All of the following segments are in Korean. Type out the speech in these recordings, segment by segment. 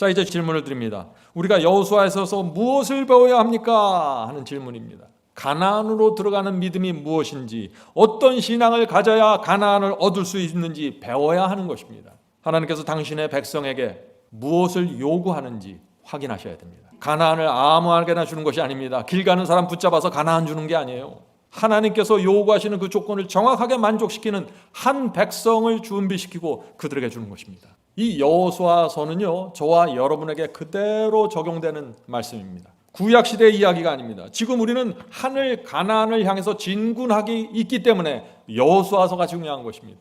자, 이제 질문을 드립니다. 우리가 여호수아에서 무엇을 배워야 합니까? 하는 질문입니다. 가나안으로 들어가는 믿음이 무엇인지, 어떤 신앙을 가져야 가나안을 얻을 수 있는지 배워야 하는 것입니다. 하나님께서 당신의 백성에게 무엇을 요구하는지 확인하셔야 됩니다. 가나안을 아무에게나 주는 것이 아닙니다. 길 가는 사람 붙잡아서 가나안 주는 게 아니에요. 하나님께서 요구하시는 그 조건을 정확하게 만족시키는 한 백성을 준비시키고 그들에게 주는 것입니다. 이 여호수아서는요, 저와 여러분에게 그대로 적용되는 말씀입니다. 구약시대의 이야기가 아닙니다. 지금 우리는 하늘 가나안을 향해서 진군하기 있기 때문에 여호수아서가 중요한 것입니다.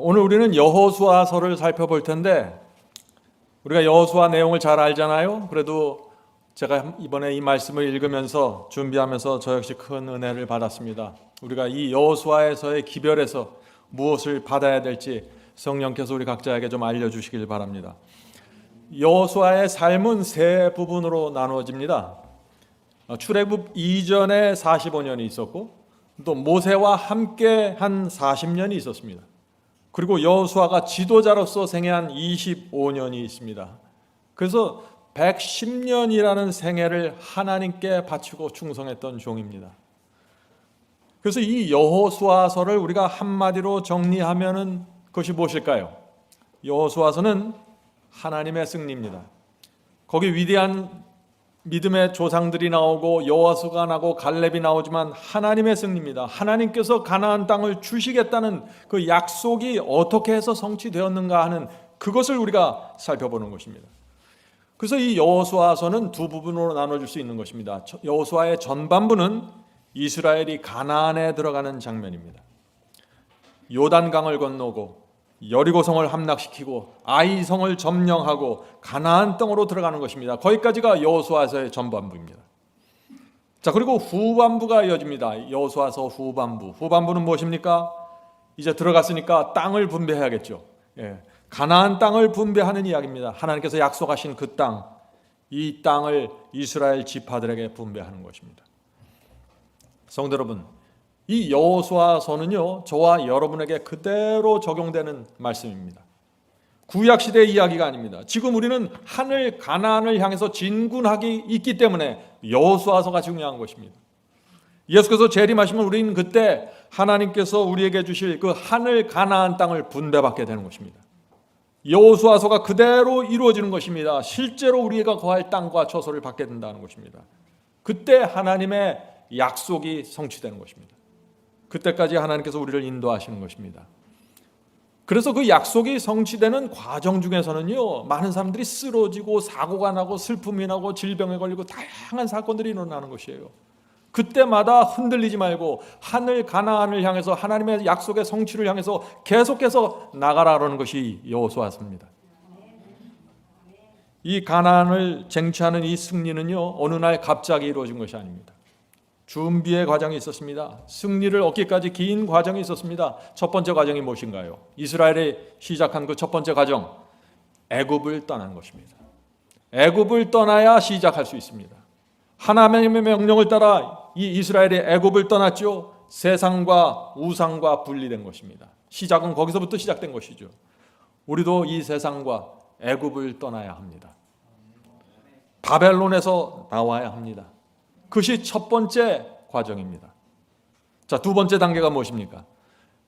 오늘 우리는 여호수아서를 살펴볼 텐데, 우리가 여호수아 내용을 잘 알잖아요. 그래도 제가 이번에 이 말씀을 읽으면서 준비하면서 저 역시 큰 은혜를 받았습니다. 우리가 이 여호수아에서의 기별에서 무엇을 받아야 될지 성령께서 우리 각자에게 좀 알려주시길 바랍니다. 여호수아의 삶은 세 부분으로 나누어집니다. 출애굽 이전에 45년이 있었고, 또 모세와 함께 한 40년이 있었습니다. 그리고 여호수아가 지도자로서 생애한 25년이 있습니다. 그래서 110년이라는 생애를 하나님께 바치고 충성했던 종입니다. 그래서 이 여호수아서를 우리가 한마디로 정리하면은 그것이 무엇일까요? 여호수아서는 하나님의 승리입니다. 거기 위대한 믿음의 조상들이 나오고 여호수아가 나고 갈렙이 나오지만 하나님의 승리입니다. 하나님께서 가나안 땅을 주시겠다는 그 약속이 어떻게 해서 성취되었는가 하는 그것을 우리가 살펴보는 것입니다. 그래서 이 여호수아서는 두 부분으로 나눠줄 수 있는 것입니다. 여호수아의 전반부는 이스라엘이 가나안에 들어가는 장면입니다. 요단강을 건너고 여리고성을 함락시키고 아이성을 점령하고 가나안 땅으로 들어가는 것입니다. 거기까지가 여호수아서의 전반부입니다. 자, 그리고 후반부가 이어집니다. 여호수아서 후반부. 후반부는 무엇입니까? 이제 들어갔으니까 땅을 분배해야겠죠. 가나안 땅을 분배하는 이야기입니다. 하나님께서 약속하신 그 땅, 이 땅을 이스라엘 지파들에게 분배하는 것입니다. 성도 여러분, 이 여호수아서는요, 저와 여러분에게 그대로 적용되는 말씀입니다. 구약시대의 이야기가 아닙니다. 지금 우리는 하늘 가나안을 향해서 진군하기 있기 때문에 여호수아서가 중요한 것입니다. 예수께서 재림하시면 우리는 그때 하나님께서 우리에게 주실 그 하늘 가나안 땅을 분배받게 되는 것입니다. 여호수아서가 그대로 이루어지는 것입니다. 실제로 우리가 거할 땅과 처소를 받게 된다는 것입니다. 그때 하나님의 약속이 성취되는 것입니다. 그때까지 하나님께서 우리를 인도하시는 것입니다. 그래서 그 약속이 성취되는 과정 중에서는요, 많은 사람들이 쓰러지고 사고가 나고 슬픔이 나고 질병에 걸리고 다양한 사건들이 일어나는 것이에요. 그때마다 흔들리지 말고 하늘 가나안을 향해서 하나님의 약속의 성취를 향해서 계속해서 나가라는 것이 여호수아서입니다. 이 가나안을 쟁취하는 이 승리는요, 어느 날 갑자기 이루어진 것이 아닙니다. 준비의 과정이 있었습니다. 승리를 얻기까지 긴 과정이 있었습니다. 첫 번째 과정이 무엇인가요? 이스라엘이 시작한 그 첫 번째 과정, 애굽을 떠난 것입니다. 애굽을 떠나야 시작할 수 있습니다. 하나님의 명령을 따라 이 이스라엘이 애굽을 떠났죠. 세상과 우상과 분리된 것입니다. 시작은 거기서부터 시작된 것이죠. 우리도 이 세상과 애굽을 떠나야 합니다. 바벨론에서 나와야 합니다. 그것이 첫 번째 과정입니다. 자, 두 번째 단계가 무엇입니까?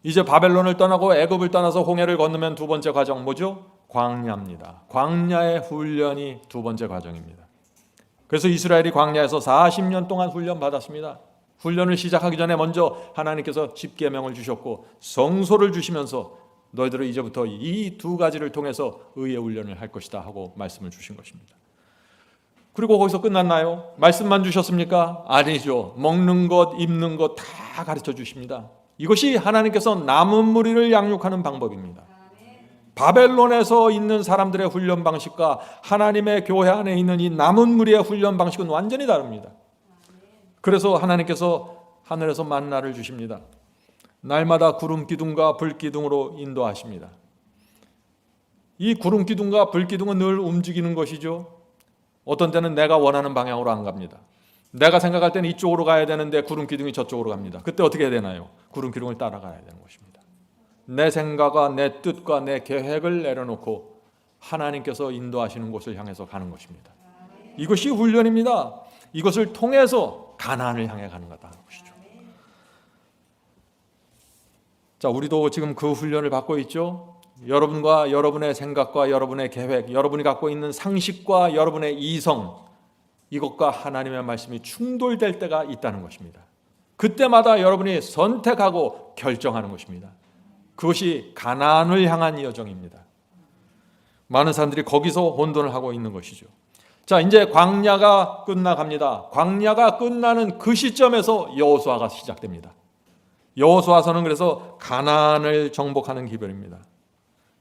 이제 바벨론을 떠나고 애굽을 떠나서 홍해를 건너면 두 번째 과정 뭐죠? 광야입니다. 광야의 훈련이 두 번째 과정입니다. 그래서 이스라엘이 광야에서 40년 동안 훈련 받았습니다. 훈련을 시작하기 전에 먼저 하나님께서 십계명을 주셨고 성소를 주시면서 너희들은 이제부터 이 두 가지를 통해서 의의 훈련을 할 것이다 하고 말씀을 주신 것입니다. 그리고 거기서 끝났나요? 말씀만 주셨습니까? 아니죠. 먹는 것, 입는 것 다 가르쳐 주십니다. 이것이 하나님께서 남은 무리를 양육하는 방법입니다. 바벨론에서 있는 사람들의 훈련 방식과 하나님의 교회 안에 있는 이 남은 무리의 훈련 방식은 완전히 다릅니다. 그래서 하나님께서 하늘에서 만나를 주십니다. 날마다 구름 기둥과 불 기둥으로 인도하십니다. 이 구름 기둥과 불 기둥은 늘 움직이는 것이죠. 어떤 때는 내가 원하는 방향으로 안 갑니다. 내가 생각할 때는 이쪽으로 가야 되는데 구름 기둥이 저쪽으로 갑니다. 그때 어떻게 해야 되나요? 구름 기둥을 따라가야 되는 것입니다. 내 생각과 내 뜻과 내 계획을 내려놓고 하나님께서 인도하시는 곳을 향해서 가는 것입니다. 이것이 훈련입니다. 이것을 통해서 가나안을 향해 가는 거다 하는 것이죠. 자, 우리도 지금 그 훈련을 받고 있죠. 여러분과 여러분의 생각과 여러분의 계획, 여러분이 갖고 있는 상식과 여러분의 이성, 이것과 하나님의 말씀이 충돌될 때가 있다는 것입니다. 그때마다 여러분이 선택하고 결정하는 것입니다. 그것이 가나안을 향한 여정입니다. 많은 사람들이 거기서 혼돈을 하고 있는 것이죠. 자, 이제 광야가 끝나갑니다. 광야가 끝나는 그 시점에서 여호수아가 시작됩니다. 여호수아서는 그래서 가나안을 정복하는 기별입니다.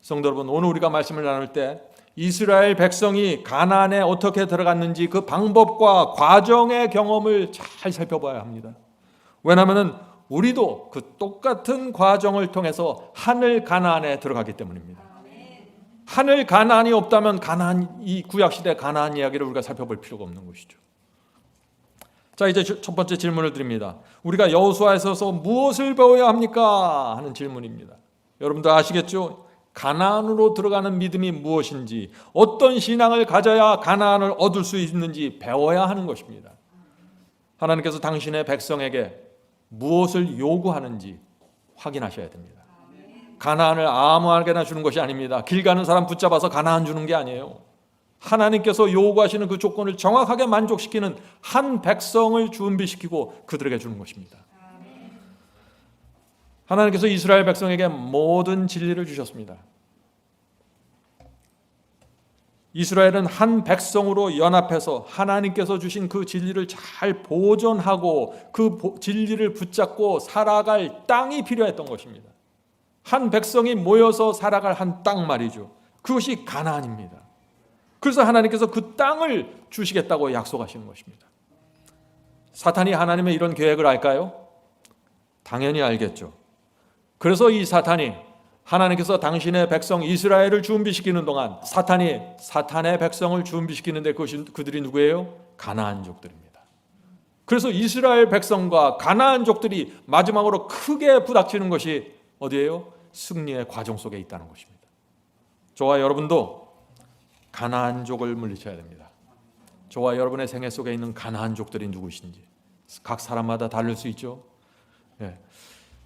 성도 여러분, 오늘 우리가 말씀을 나눌 때 이스라엘 백성이 가나안에 어떻게 들어갔는지 그 방법과 과정의 경험을 잘 살펴봐야 합니다. 왜냐하면 우리도 그 똑같은 과정을 통해서 하늘 가나안에 들어가기 때문입니다. 하늘 가나안이 없다면 가나안, 이 구약시대 가나안 이야기를 우리가 살펴볼 필요가 없는 것이죠. 자, 이제 첫 번째 질문을 드립니다. 우리가 여호수아에서 무엇을 배워야 합니까? 하는 질문입니다. 여러분들 아시겠죠? 가나안으로 들어가는 믿음이 무엇인지, 어떤 신앙을 가져야 가나안을 얻을 수 있는지 배워야 하는 것입니다. 하나님께서 당신의 백성에게 무엇을 요구하는지 확인하셔야 됩니다. 가나안을 아무에게나 주는 것이 아닙니다. 길 가는 사람 붙잡아서 가나안 주는 게 아니에요. 하나님께서 요구하시는 그 조건을 정확하게 만족시키는 한 백성을 준비시키고 그들에게 주는 것입니다. 하나님께서 이스라엘 백성에게 모든 진리를 주셨습니다. 이스라엘은 한 백성으로 연합해서 하나님께서 주신 그 진리를 잘 보존하고 그 진리를 붙잡고 살아갈 땅이 필요했던 것입니다. 한 백성이 모여서 살아갈 한 땅 말이죠. 그것이 가나안입니다. 그래서 하나님께서 그 땅을 주시겠다고 약속하시는 것입니다. 사탄이 하나님의 이런 계획을 알까요? 당연히 알겠죠. 그래서 이 사탄이 하나님께서 당신의 백성 이스라엘을 준비시키는 동안 사탄의 백성을 준비시키는데 그들이 누구예요? 가나안족들입니다. 그래서 이스라엘 백성과 가나안족들이 마지막으로 크게 부닥치는 것이 어디예요? 승리의 과정 속에 있다는 것입니다. 저와 여러분도 가나안족을 물리쳐야 됩니다. 저와 여러분의 생애 속에 있는 가나안족들이 누구신지 각 사람마다 다를 수 있죠. 네.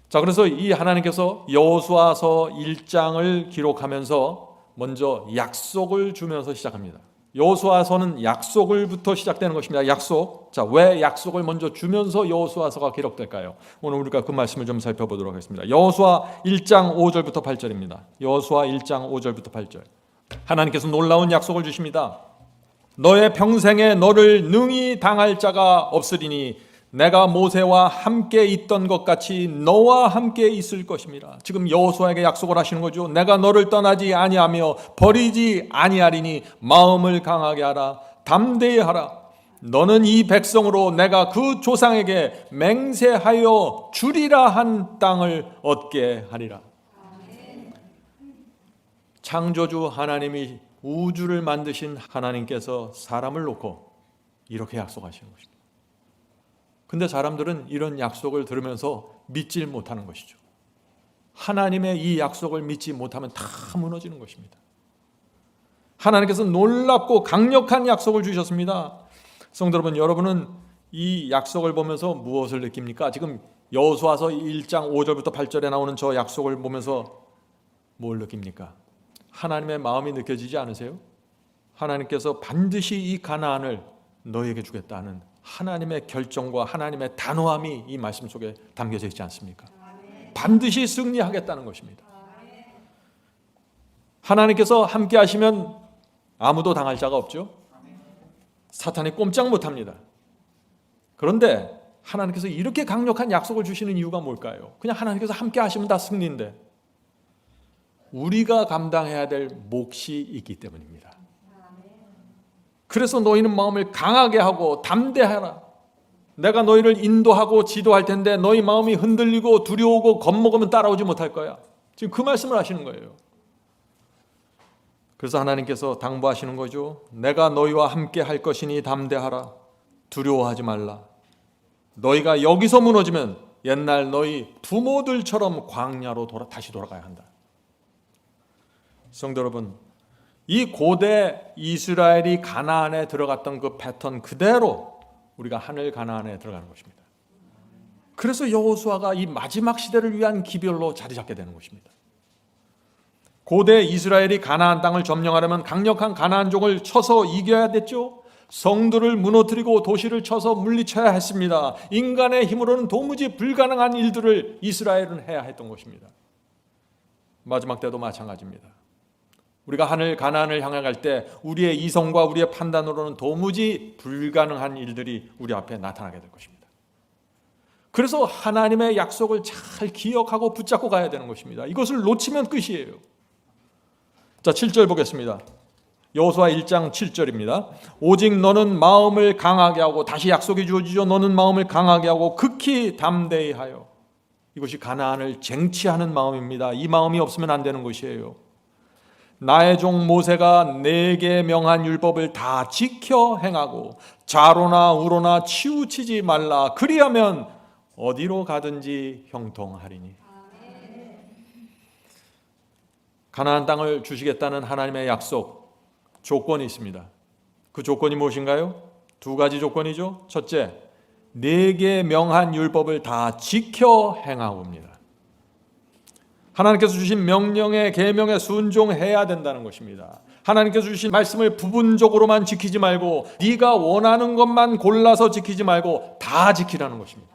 자, 그래서 이 하나님께서 여호수아서 1장을 기록하면서 먼저 약속을 주면서 시작합니다. 여호수아서는 약속을부터 시작되는 것입니다. 약속. 자, 왜 약속을 먼저 주면서 여호수아서가 기록될까요? 오늘 우리가 그 말씀을 좀 살펴보도록 하겠습니다. 여호수아 1장 5절부터 8절입니다. 여호수아 1장 5절부터 8절. 하나님께서 놀라운 약속을 주십니다. 너의 평생에 너를 능히 당할 자가 없으리니 내가 모세와 함께 있던 것 같이 너와 함께 있을 것입니다. 지금 여호수아에게 약속을 하시는 거죠. 내가 너를 떠나지 아니하며 버리지 아니하리니 마음을 강하게 하라. 담대히 하라. 너는 이 백성으로 내가 그 조상에게 맹세하여 주리라 한 땅을 얻게 하리라. 창조주 하나님이 우주를 만드신 하나님께서 사람을 놓고 이렇게 약속하시는 것입니다. 근데 사람들은 이런 약속을 들으면서 믿질 못하는 것이죠. 하나님의 이 약속을 믿지 못하면 다 무너지는 것입니다. 하나님께서 놀랍고 강력한 약속을 주셨습니다. 성도 여러분, 여러분은 이 약속을 보면서 무엇을 느낍니까? 지금 여호수아서 1장 5절부터 8절에 나오는 저 약속을 보면서 뭘 느낍니까? 하나님의 마음이 느껴지지 않으세요? 하나님께서 반드시 이 가나안을 너에게 주겠다는 하나님의 결정과 하나님의 단호함이 이 말씀 속에 담겨져 있지 않습니까? 반드시 승리하겠다는 것입니다. 하나님께서 함께 하시면 아무도 당할 자가 없죠. 사탄이 꼼짝 못합니다. 그런데 하나님께서 이렇게 강력한 약속을 주시는 이유가 뭘까요? 그냥 하나님께서 함께 하시면 다 승리인데 우리가 감당해야 될 몫이 있기 때문입니다. 그래서 너희는 마음을 강하게 하고 담대하라. 내가 너희를 인도하고 지도할 텐데 너희 마음이 흔들리고 두려우고 겁먹으면 따라오지 못할 거야. 지금 그 말씀을 하시는 거예요. 그래서 하나님께서 당부하시는 거죠. 내가 너희와 함께 할 것이니 담대하라. 두려워하지 말라. 너희가 여기서 무너지면 옛날 너희 부모들처럼 광야로 다시 돌아가야 한다. 성도 여러분, 이 고대 이스라엘이 가나안에 들어갔던 그 패턴 그대로 우리가 하늘 가나안에 들어가는 것입니다. 그래서 여호수아가 이 마지막 시대를 위한 기별로 자리 잡게 되는 것입니다. 고대 이스라엘이 가나안 땅을 점령하려면 강력한 가나안족을 쳐서 이겨야 됐죠. 성들을 무너뜨리고 도시를 쳐서 물리쳐야 했습니다. 인간의 힘으로는 도무지 불가능한 일들을 이스라엘은 해야 했던 것입니다. 마지막 때도 마찬가지입니다. 우리가 하늘 가나안을 향해 갈 때 우리의 이성과 우리의 판단으로는 도무지 불가능한 일들이 우리 앞에 나타나게 될 것입니다. 그래서 하나님의 약속을 잘 기억하고 붙잡고 가야 되는 것입니다. 이것을 놓치면 끝이에요. 자, 7절 보겠습니다. 여호수아 1장 7절입니다. 오직 너는 마음을 강하게 하고, 다시 약속이 주어지죠. 너는 마음을 강하게 하고 극히 담대히 하여. 이것이 가나안을 쟁취하는 마음입니다. 이 마음이 없으면 안 되는 것이에요. 나의 종 모세가 내게 명한 율법을 다 지켜 행하고 좌로나 우로나 치우치지 말라. 그리하면 어디로 가든지 형통하리니. 가나안 땅을 주시겠다는 하나님의 약속, 조건이 있습니다. 그 조건이 무엇인가요? 두 가지 조건이죠. 첫째, 내게 명한 율법을 다 지켜 행하옵니다. 하나님께서 주신 명령에 계명에 순종해야 된다는 것입니다. 하나님께서 주신 말씀을 부분적으로만 지키지 말고 네가 원하는 것만 골라서 지키지 말고 다 지키라는 것입니다.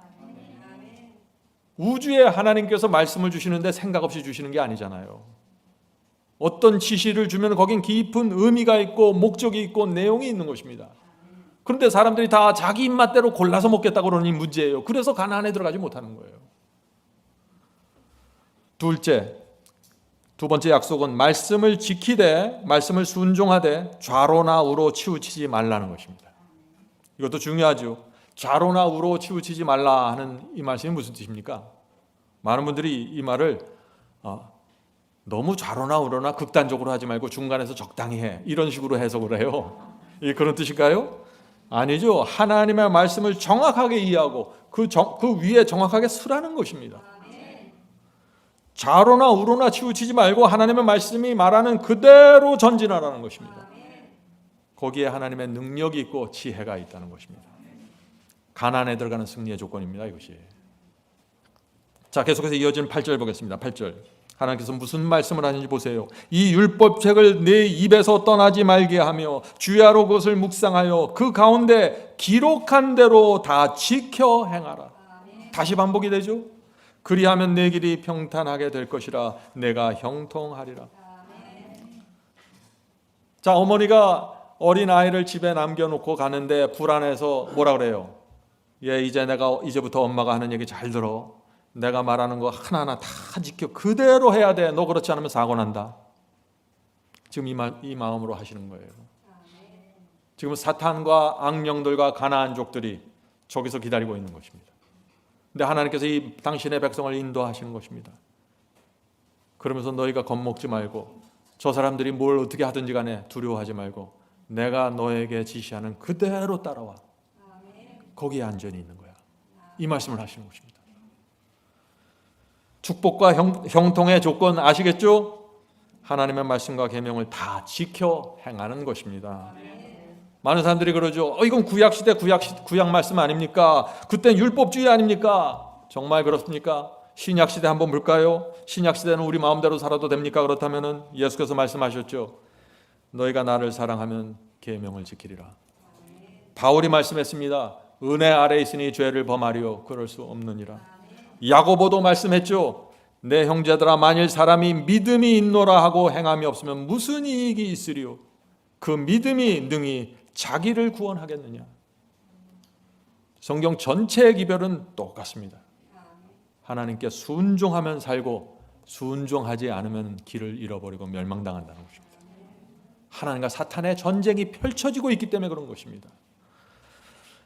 우주에 하나님께서 말씀을 주시는데 생각 없이 주시는 게 아니잖아요. 어떤 지시를 주면 거긴 깊은 의미가 있고 목적이 있고 내용이 있는 것입니다. 그런데 사람들이 다 자기 입맛대로 골라서 먹겠다고 그러니 문제예요. 그래서 가나안에 들어가지 못하는 거예요. 두 번째 약속은 말씀을 지키되, 말씀을 순종하되 좌로나 우로 치우치지 말라는 것입니다. 이것도 중요하죠. 좌로나 우로 치우치지 말라 하는 이 말씀이 무슨 뜻입니까? 많은 분들이 이 말을 너무 좌로나 우로나 극단적으로 하지 말고 중간에서 적당히 해, 이런 식으로 해석을 해요. 그런 뜻일까요? 아니죠. 하나님의 말씀을 정확하게 이해하고 그 위에 정확하게 서라는 것입니다. 좌로나 우로나 치우치지 말고 하나님의 말씀이 말하는 그대로 전진하라는 것입니다. 거기에 하나님의 능력이 있고 지혜가 있다는 것입니다. 가나안에 들어가는 승리의 조건입니다. 이것이. 자, 계속해서 이어지는 8절 보겠습니다. 8절. 하나님께서 무슨 말씀을 하는지 보세요. 이 율법책을 내 입에서 떠나지 말게 하며 주야로 그것을 묵상하여 그 가운데 기록한 대로 다 지켜 행하라. 다시 반복이 되죠. 그리하면 내 길이 평탄하게 될 것이라 내가 형통하리라. 자, 어머니가 어린 아이를 집에 남겨놓고 가는데 불안해서 뭐라 그래요? 이제부터 엄마가 하는 얘기 잘 들어. 내가 말하는 거 하나하나 다 지켜. 그대로 해야 돼. 너 그렇지 않으면 사고 난다. 지금 이 마음으로 하시는 거예요. 지금 사탄과 악령들과 가나안족들이 저기서 기다리고 있는 것입니다. 근데 하나님께서 이 당신의 백성을 인도하시는 것입니다. 그러면서 너희가 겁먹지 말고 저 사람들이 뭘 어떻게 하든지 간에 두려워하지 말고 내가 너에게 지시하는 그대로 따라와. 거기에 안전이 있는 거야. 이 말씀을 하시는 것입니다. 축복과 형통의 조건 아시겠죠? 하나님의 말씀과 계명을 다 지켜 행하는 것입니다. 많은 사람들이 그러죠. 이건 구약시대 구약 말씀 아닙니까? 그땐 율법주의 아닙니까? 정말 그렇습니까? 신약시대 한번 볼까요? 신약시대는 우리 마음대로 살아도 됩니까? 그렇다면 예수께서 말씀하셨죠. 너희가 나를 사랑하면 계명을 지키리라. 바울이 말씀했습니다. 은혜 아래 있으니 죄를 범하리요 그럴 수 없느니라. 야고보도 말씀했죠. 내 형제들아, 만일 사람이 믿음이 있노라 하고 행함이 없으면 무슨 이익이 있으리요? 그 믿음이 능히 자기를 구원하겠느냐? 성경 전체의 기별은 똑같습니다. 하나님께 순종하면 살고 순종하지 않으면 길을 잃어버리고 멸망당한다는 것입니다. 하나님과 사탄의 전쟁이 펼쳐지고 있기 때문에 그런 것입니다.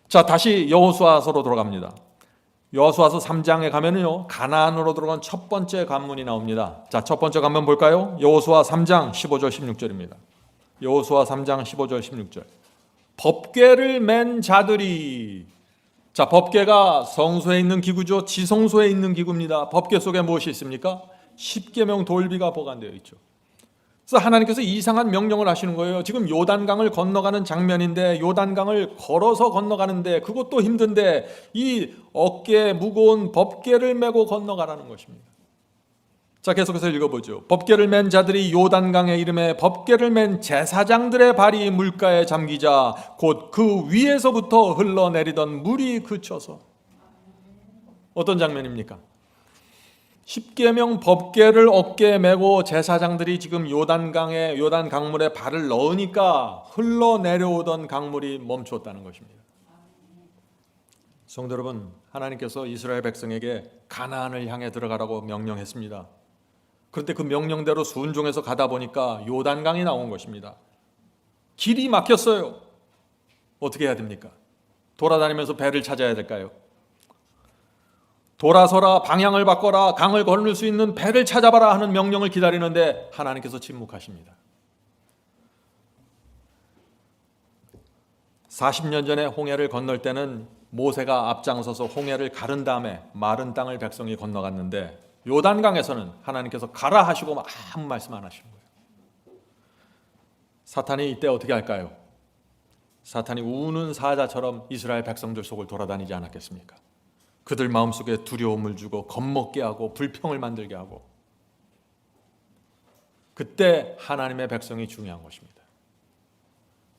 자, 다시 여호수아서로 돌아갑니다. 여호수아서 3장에 가면은요, 가나안으로 들어간 첫 번째 관문이 나옵니다. 자, 첫 번째 관문 볼까요? 여호수아 3장 15절 16절입니다. 여호수아 3장 15절 16절. 법궤를 맨 자들이, 자, 법궤가 성소에 있는 기구죠. 지성소에 있는 기구입니다. 법궤 속에 무엇이 있습니까? 십계명 돌비가 보관되어 있죠. 그래서 하나님께서 이상한 명령을 하시는 거예요. 지금 요단강을 건너가는 장면인데, 요단강을 걸어서 건너가는데 그것도 힘든데 이 어깨에 무거운 법궤를 메고 건너가라는 것입니다. 자, 계속해서 읽어보죠. 법궤를 맨 자들이 요단강에 이름에 법궤를 맨 제사장들의 발이 물가에 잠기자 곧 그 위에서부터 흘러내리던 물이 그쳐서. 어떤 장면입니까? 십계명 법궤를 어깨에 메고 제사장들이 지금 요단 강물에 발을 넣으니까 흘러내려오던 강물이 멈췄다는 것입니다. 성도 여러분, 하나님께서 이스라엘 백성에게 가나안을 향해 들어가라고 명령했습니다. 그런데 그 명령대로 순종해서 가다 보니까 요단강이 나온 것입니다. 길이 막혔어요. 어떻게 해야 됩니까? 돌아다니면서 배를 찾아야 될까요? 돌아서라, 방향을 바꿔라, 강을 건널 수 있는 배를 찾아봐라 하는 명령을 기다리는데 하나님께서 침묵하십니다. 40년 전에 홍해를 건널 때는 모세가 앞장서서 홍해를 가른 다음에 마른 땅을 백성이 건너갔는데, 요단강에서는 하나님께서 가라 하시고 아무 말씀 안 하시는 거예요. 사탄이 이때 어떻게 할까요? 사탄이 우는 사자처럼 이스라엘 백성들 속을 돌아다니지 않았겠습니까? 그들 마음속에 두려움을 주고 겁먹게 하고 불평을 만들게 하고. 그때 하나님의 백성이 중요한 것입니다.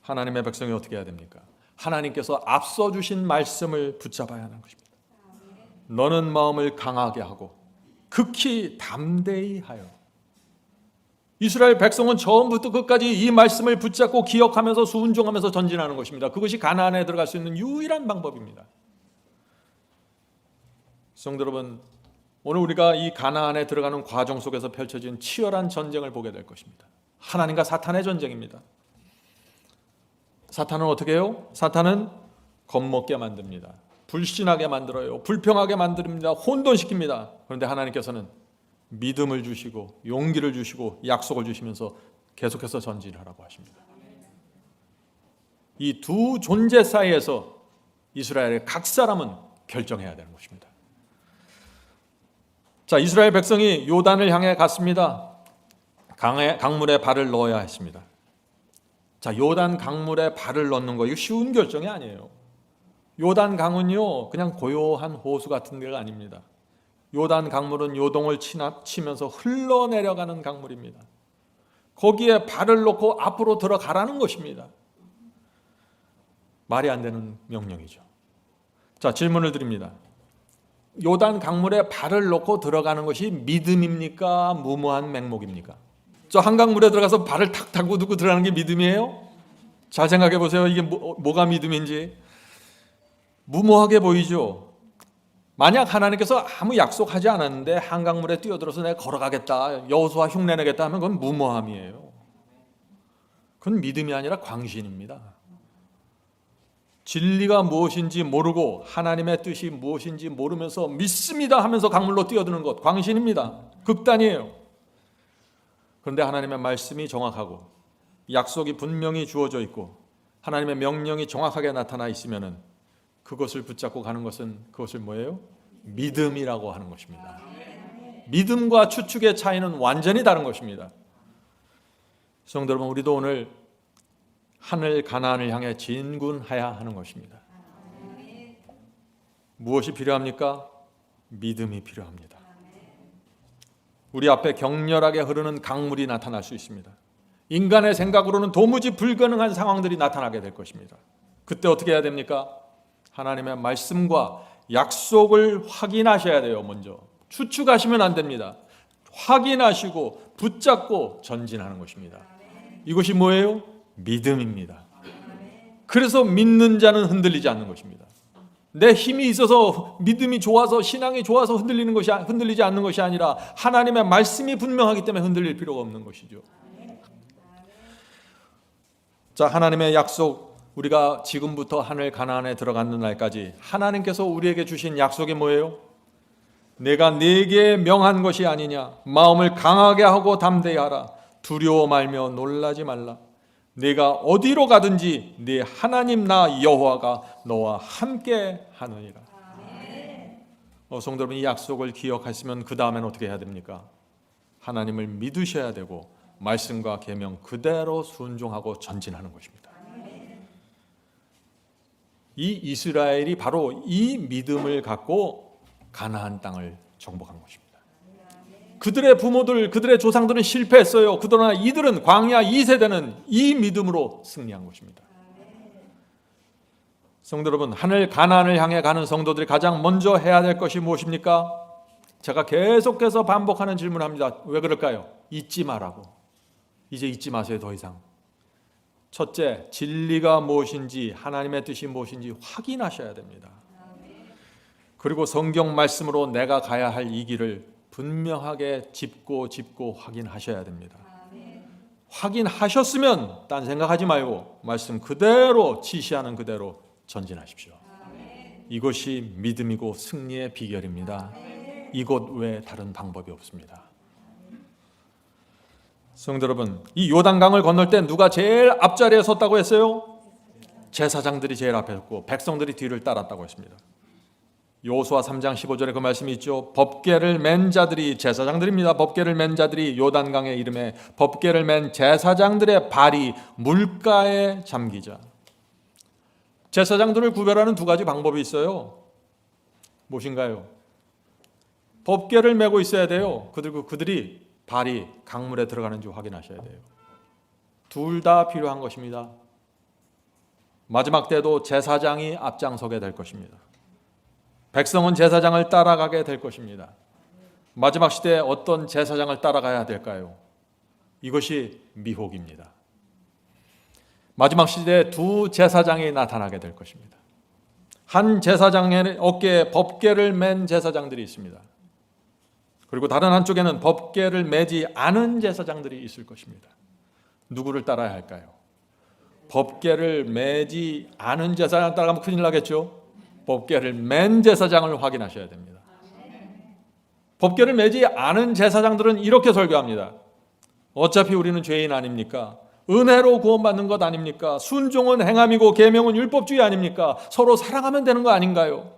하나님의 백성이 어떻게 해야 됩니까? 하나님께서 앞서 주신 말씀을 붙잡아야 하는 것입니다. 너는 마음을 강하게 하고 극히 담대히 하여. 이스라엘 백성은 처음부터 끝까지 이 말씀을 붙잡고 기억하면서 순종하면서 전진하는 것입니다. 그것이 가나안에 들어갈 수 있는 유일한 방법입니다. 성도 여러분, 오늘 우리가 이 가나안에 들어가는 과정 속에서 펼쳐진 치열한 전쟁을 보게 될 것입니다. 하나님과 사탄의 전쟁입니다. 사탄은 어떻게 해요? 사탄은 겁먹게 만듭니다. 불신하게 만들어요. 불평하게 만듭니다. 혼돈시킵니다. 그런데 하나님께서는 믿음을 주시고 용기를 주시고 약속을 주시면서 계속해서 전진하라고 하십니다. 이 두 존재 사이에서 이스라엘의 각 사람은 결정해야 되는 것입니다. 자, 이스라엘 백성이 요단을 향해 갔습니다. 강물에 발을 넣어야 했습니다. 자, 요단 강물에 발을 넣는 거, 이거 쉬운 결정이 아니에요. 요단 강은요, 그냥 고요한 호수 같은 데가 아닙니다. 요단 강물은 요동을 치면서 흘러내려가는 강물입니다. 거기에 발을 놓고 앞으로 들어가라는 것입니다. 말이 안 되는 명령이죠. 자, 질문을 드립니다. 요단 강물에 발을 놓고 들어가는 것이 믿음입니까? 무모한 맹목입니까? 저 한강물에 들어가서 발을 탁 담그고 들어가는 게 믿음이에요? 잘 생각해 보세요. 이게 뭐가 믿음인지. 무모하게 보이죠? 만약 하나님께서 아무 약속하지 않았는데 한강물에 뛰어들어서 내가 걸어가겠다, 여호수아 흉내내겠다 하면 그건 무모함이에요. 그건 믿음이 아니라 광신입니다. 진리가 무엇인지 모르고 하나님의 뜻이 무엇인지 모르면서 믿습니다 하면서 강물로 뛰어드는 것, 광신입니다. 극단이에요. 그런데 하나님의 말씀이 정확하고 약속이 분명히 주어져 있고 하나님의 명령이 정확하게 나타나 있으면은 그것을 붙잡고 가는 것은, 그것을 뭐예요? 믿음이라고 하는 것입니다. 믿음과 추측의 차이는 완전히 다른 것입니다. 성도 여러분, 우리도 오늘 하늘 가나안을 향해 진군해야 하는 것입니다. 무엇이 필요합니까? 믿음이 필요합니다. 우리 앞에 격렬하게 흐르는 강물이 나타날 수 있습니다. 인간의 생각으로는 도무지 불가능한 상황들이 나타나게 될 것입니다. 그때 어떻게 해야 됩니까? 하나님의 말씀과 약속을 확인하셔야 돼요. 먼저 추측하시면 안 됩니다. 확인하시고 붙잡고 전진하는 것입니다. 이것이 뭐예요? 믿음입니다. 그래서 믿는 자는 흔들리지 않는 것입니다. 내 힘이 있어서, 믿음이 좋아서, 신앙이 좋아서 흔들리지 않는 것이 아니라 하나님의 말씀이 분명하기 때문에 흔들릴 필요가 없는 것이죠. 자, 하나님의 약속, 우리가 지금부터 하늘 가나안에 들어가는 날까지 하나님께서 우리에게 주신 약속이 뭐예요? 내가 네게 명한 것이 아니냐. 마음을 강하게 하고 담대히 하라. 두려워 말며 놀라지 말라. 네가 어디로 가든지 네 하나님 나 여호와가 너와 함께 하느니라. 성도 여러분, 이 약속을 기억하시면 그 다음엔 어떻게 해야 됩니까? 하나님을 믿으셔야 되고 말씀과 계명 그대로 순종하고 전진하는 것입니다. 이 이스라엘이 바로 이 믿음을 갖고 가나안 땅을 정복한 것입니다. 그들의 부모들, 그들의 조상들은 실패했어요. 그러나 이들은 광야 2세대는 이 믿음으로 승리한 것입니다. 성도 여러분, 하늘 가나안을 향해 가는 성도들이 가장 먼저 해야 될 것이 무엇입니까? 제가 계속해서 반복하는 질문을 합니다. 왜 그럴까요? 잊지 말라고. 이제 잊지 마세요, 더 이상. 첫째, 진리가 무엇인지, 하나님의 뜻이 무엇인지 확인하셔야 됩니다. 그리고 성경 말씀으로 내가 가야 할 이 길을 분명하게 짚고 확인하셔야 됩니다. 확인하셨으면 딴 생각하지 말고 말씀 그대로 지시하는 그대로 전진하십시오. 이것이 믿음이고 승리의 비결입니다. 이것 외에 다른 방법이 없습니다. 성도 여러분, 이 요단강을 건널 때 누가 제일 앞자리에 섰다고 했어요? 제사장들이 제일 앞에 섰고 백성들이 뒤를 따랐다고 했습니다. 여호수아 3장 15절에 그 말씀이 있죠. 법궤를 맨 자들이, 제사장들입니다. 법궤를 맨 자들이 요단강의 이름에 법궤를 맨 제사장들의 발이 물가에 잠기자. 제사장들을 구별하는 두 가지 방법이 있어요. 무엇인가요? 법궤를 메고 있어야 돼요. 그리고 그들이 발이 강물에 들어가는지 확인하셔야 돼요. 둘 다 필요한 것입니다. 마지막 때도 제사장이 앞장서게 될 것입니다. 백성은 제사장을 따라가게 될 것입니다. 마지막 시대에 어떤 제사장을 따라가야 될까요? 이것이 미혹입니다. 마지막 시대에 두 제사장이 나타나게 될 것입니다. 한 제사장의 어깨에 법궤를 맨 제사장들이 있습니다. 그리고 다른 한쪽에는 법궤를 매지 않은 제사장들이 있을 것입니다. 누구를 따라야 할까요? 법궤를 매지 않은 제사장을 따라가면 큰일 나겠죠? 법궤를 맨 제사장을 확인하셔야 됩니다. 법궤를 매지 않은 제사장들은 이렇게 설교합니다. 어차피 우리는 죄인 아닙니까? 은혜로 구원받는 것 아닙니까? 순종은 행함이고 계명은 율법주의 아닙니까? 서로 사랑하면 되는 거 아닌가요?